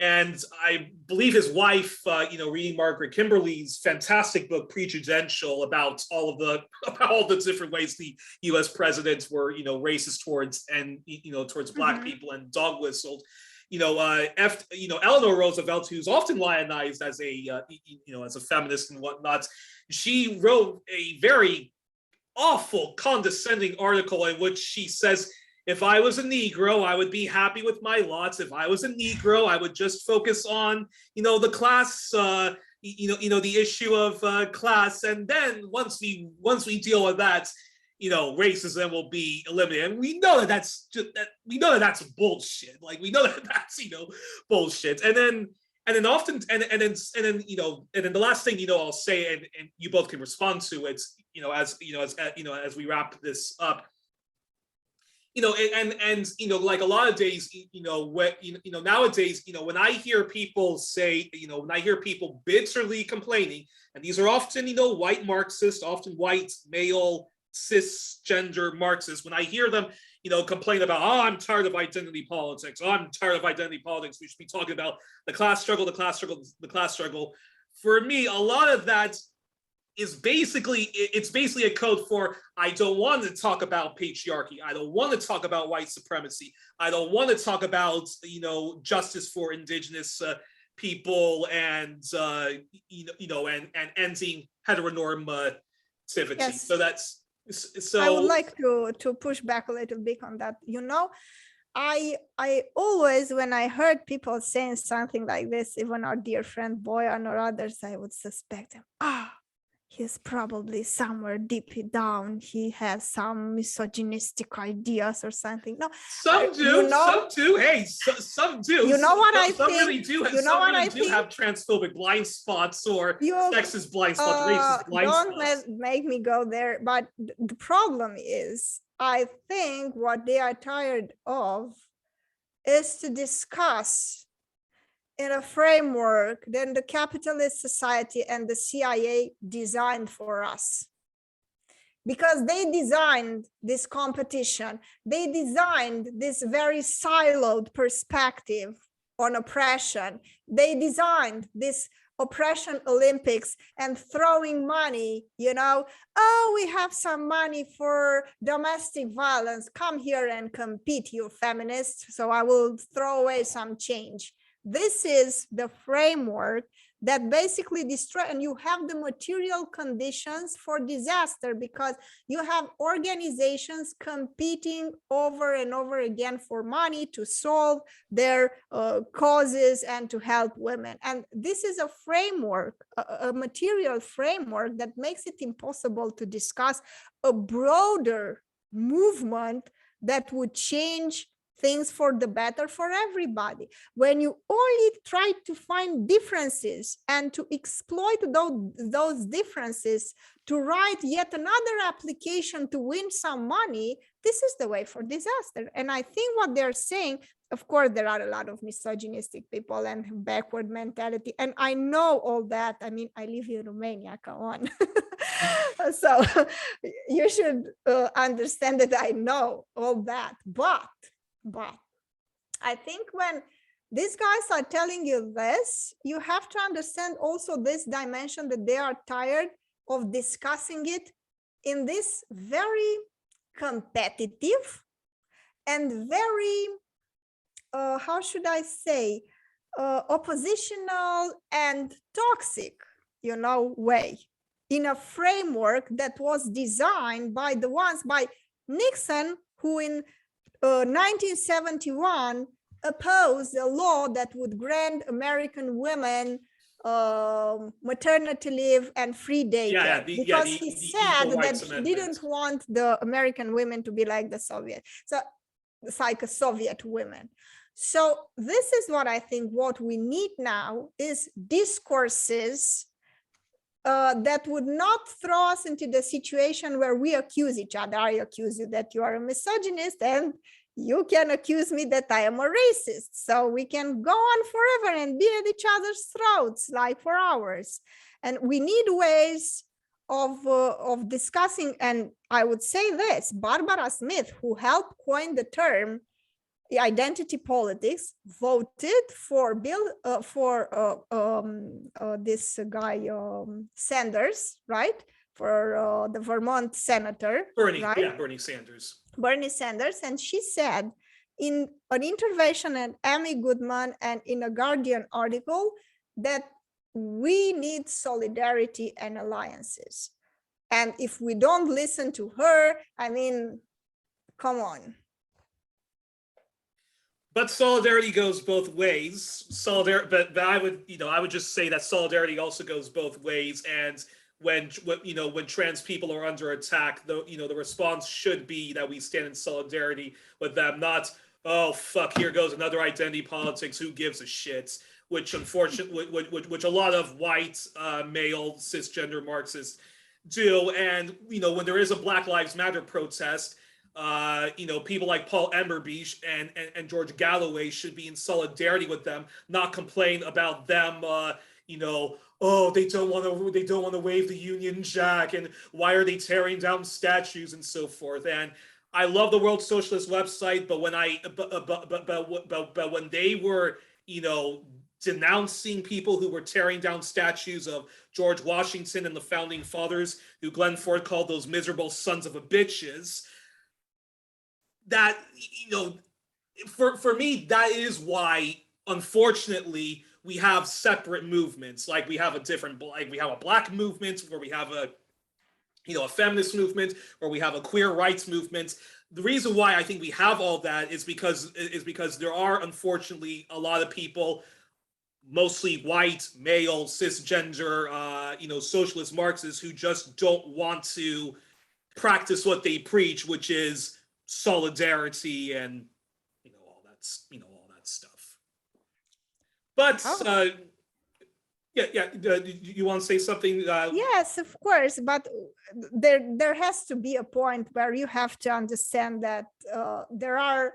And I believe his wife, reading Margaret Kimberly's fantastic book, Prejudicial, about all the different ways the U.S. presidents were, racist towards Black people and dog whistled. Eleanor Roosevelt, who's often lionized as a feminist and whatnot, she wrote a very awful, condescending article in which she says, if I was a Negro, I would be happy with my lot. If I was a Negro, I would just focus on, the class, the issue of class. And then once we deal with that, racism will be eliminated. And we know that that's that's bullshit. Like, we know that that's, bullshit. And then the last thing, I'll say, and you both can respond to it, as we wrap this up. Like a lot of days, nowadays, when I hear people say, when I hear people bitterly complaining, and these are often, white Marxists, often white male cisgender Marxists, when I hear them, complain about, oh, I'm tired of identity politics. Oh, I'm tired of identity politics. We should be talking about the class struggle, the class struggle, the class struggle. For me, a lot of that is basically a code for, I don't want to talk about patriarchy. I don't want to talk about white supremacy. I don't want to talk about, justice for indigenous people and, and ending heteronormativity. Yes. So I would like to push back a little bit on that. I always, when I heard people saying something like this, even our dear friend Boyan or others, I would suspect them. He's probably somewhere deep down, he has some misogynistic ideas or something. No, some do. Some do. Hey, some do. You know what I some think? Really do. Some really do have transphobic blind spots or sexist blind spots, racist blind spots. Don't make me go there. But the problem is, I think what they are tired of is to discuss in a framework that the capitalist society and the CIA designed for us. Because they designed this competition, they designed this very siloed perspective on oppression. They designed this oppression Olympics and throwing money, oh, we have some money for domestic violence. Come here and compete, you feminists. So I will throw away some change. This is the framework that basically destroy, and you have the material conditions for disaster because you have organizations competing over and over again for money to solve their causes and to help women. And this is a framework, a material framework that makes it impossible to discuss a broader movement that would change things for the better for everybody. When you only try to find differences and to exploit those differences to write yet another application to win some money, this is the way for disaster. And I think what they're saying, of course, there are a lot of misogynistic people and backward mentality. And I know all that. I mean, I live in Romania, come on. So you should understand that I know all that. But I think when these guys are telling you this, you have to understand also this dimension that they are tired of discussing it in this very competitive and very, how should I say, oppositional and toxic, way, in a framework that was designed by Nixon, who in 1971 opposed a law that would grant American women maternity leave and free daycare because he said that he didn't want the American women to be like the Soviet. So it's like a Soviet women. So this is what I think what we need now is discourses that would not throw us into the situation where we accuse each other. I accuse you that you are a misogynist, and you can accuse me that I am a racist. So we can go on forever and be at each other's throats like for hours. And we need ways of discussing. And I would say this, Barbara Smith, who helped coin the term identity politics, voted for this guy Sanders, right? For the Vermont senator, Bernie, right? yeah, Bernie Sanders. Bernie Sanders, and she said in an intervention at Amy Goodman and in a Guardian article that we need solidarity and alliances. And if we don't listen to her, I mean, come on. But solidarity goes both ways. But I would just say that solidarity also goes both ways. And when trans people are under attack, the response should be that we stand in solidarity with them, not, oh fuck, here goes another identity politics, who gives a shit, which unfortunately, which a lot of white male cisgender Marxists do. And when there is a Black Lives Matter protest, people like Paul Emberby and George Galloway should be in solidarity with them, not complain about them. Oh, they don't want to wave the Union Jack, and why are they tearing down statues and so forth. And I love the World Socialist website, but when they were denouncing people who were tearing down statues of George Washington and the founding fathers, who Glenn Ford called those miserable sons of a bitches, that for me, that is why, unfortunately, we have separate movements. Like we have a Black movement, where we have a feminist movement, or we have a queer rights movement. The reason why I think we have all that is because there are, unfortunately, a lot of people, mostly white, male, cisgender, socialist Marxists, who just don't want to practice what they preach, which is solidarity and all that stuff. But you want to say something? Yes, of course, but there has to be a point where you have to understand that there are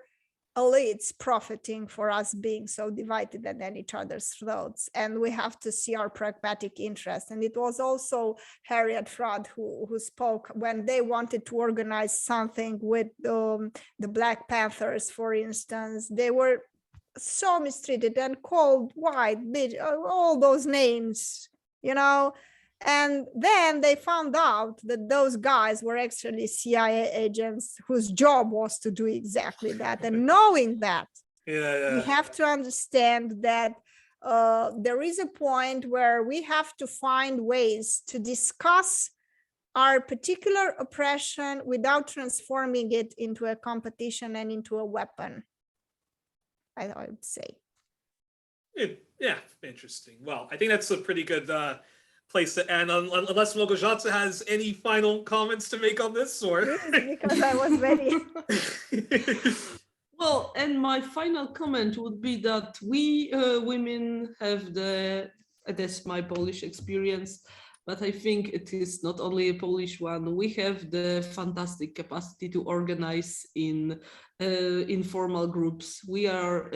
elites profiting for us being so divided and at each other's throats, and we have to see our pragmatic interest. And it was also Harriet Fraud who spoke when they wanted to organize something with the Black Panthers, for instance. They were so mistreated and called white bitch, all those names, and then they found out that those guys were actually CIA agents whose job was to do exactly that. And knowing that, we have to understand that there is a point where we have to find ways to discuss our particular oppression without transforming it into a competition and into a weapon, I would say. Yeah, interesting. Well, I think that's a pretty good place to end, unless Malgorzata has any final comments to make on this, or because I was ready. Well, and my final comment would be that we women have that's my Polish experience, but I think it is not only a Polish one. We have the fantastic capacity to organize in informal groups. We are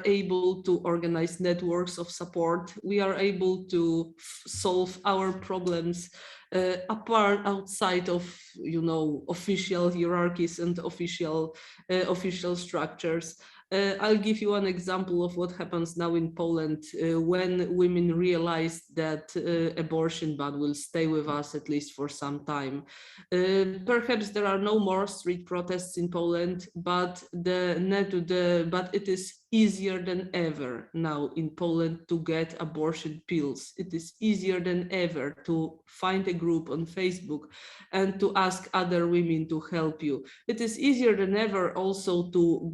able to organize networks of support. We are able to solve our problems outside of official hierarchies and official structures. I'll give you an example of what happens now in Poland when women realize that abortion ban will stay with us at least for some time. Perhaps there are no more street protests in Poland, but it is easier than ever now in Poland to get abortion pills. It is easier than ever to find a group on Facebook and to ask other women to help you. It is easier than ever also to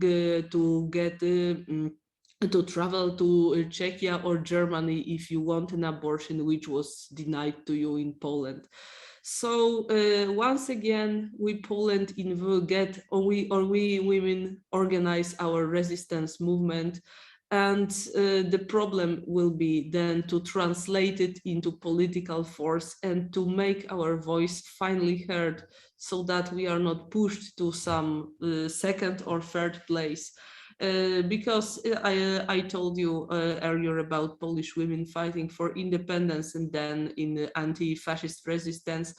travel to Czechia or Germany if you want an abortion which was denied to you in Poland. So once again, we Poland we women organize our resistance movement. And the problem will be then to translate it into political force and to make our voice finally heard, so that we are not pushed to some second or third place. Because I told you earlier about Polish women fighting for independence and then in the anti-fascist resistance.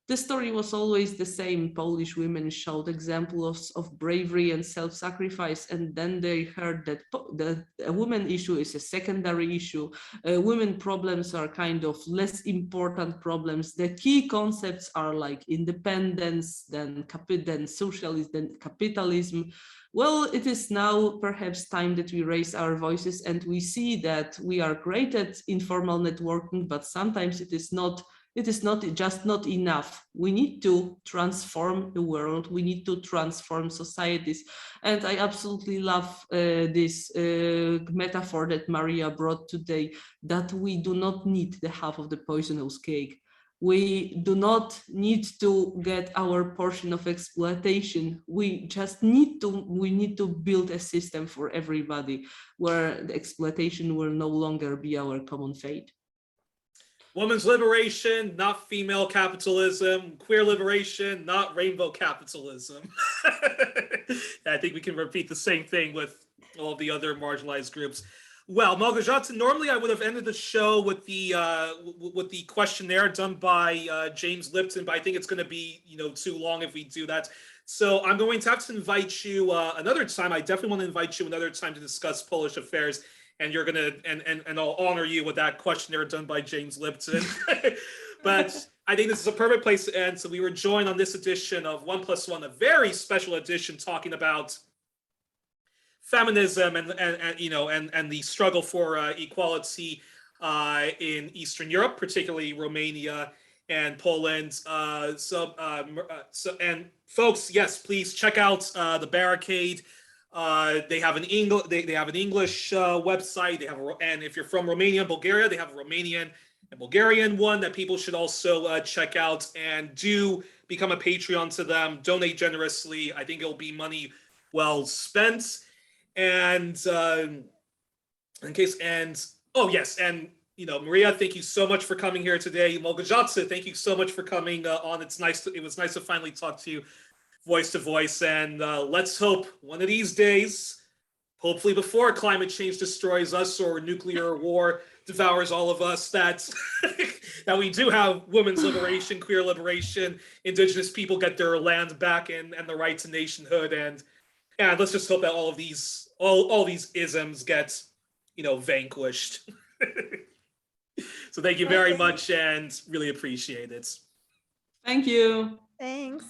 The story was always the same. Polish women showed examples of bravery and self-sacrifice, and then they heard that the women issue is a secondary issue. Women problems are kind of less important problems. The key concepts are like independence, then socialism, then capitalism. Well, it is now perhaps time that we raise our voices, and we see that we are great at informal networking, but sometimes it is not just not enough. We need to transform the world. We need to transform societies. And I absolutely love this metaphor that Maria brought today, that we do not need the half of the poisonous cake. We do not need to get our portion of exploitation. We just need to build a system for everybody where the exploitation will no longer be our common fate. Women's liberation, not female capitalism. Queer liberation, not rainbow capitalism. I think we can repeat the same thing with all of the other marginalized groups. Well, Malgorzata, normally I would have ended the show with the questionnaire done by James Lipton, but I think it's going to be too long if we do that. So I'm going to have to invite you another time. I definitely want to invite you another time to discuss Polish affairs. And you're gonna and I'll honor you with that questionnaire done by James Lipton. But I think this is a perfect place to end. So we were joined on this edition of 1+1, a very special edition talking about feminism and the struggle for equality in Eastern Europe, particularly Romania and Poland. And folks, yes, please check out the Barricade. They have an English website. And if you're from Romania and Bulgaria, they have a Romanian and Bulgarian one that people should also check out, and do become a Patreon to them. Donate generously. I think it'll be money well spent. And Maria, thank you so much for coming here today. Małgorzata, thank you so much for coming on. It was nice to finally talk to you voice to voice, and let's hope one of these days, hopefully before climate change destroys us or nuclear war devours all of us, that we do have women's liberation, queer liberation, indigenous people get their land back and the right to nationhood, and let's just hope that all these isms get vanquished. So thank you very much, and really appreciate it. Thank you. Thanks.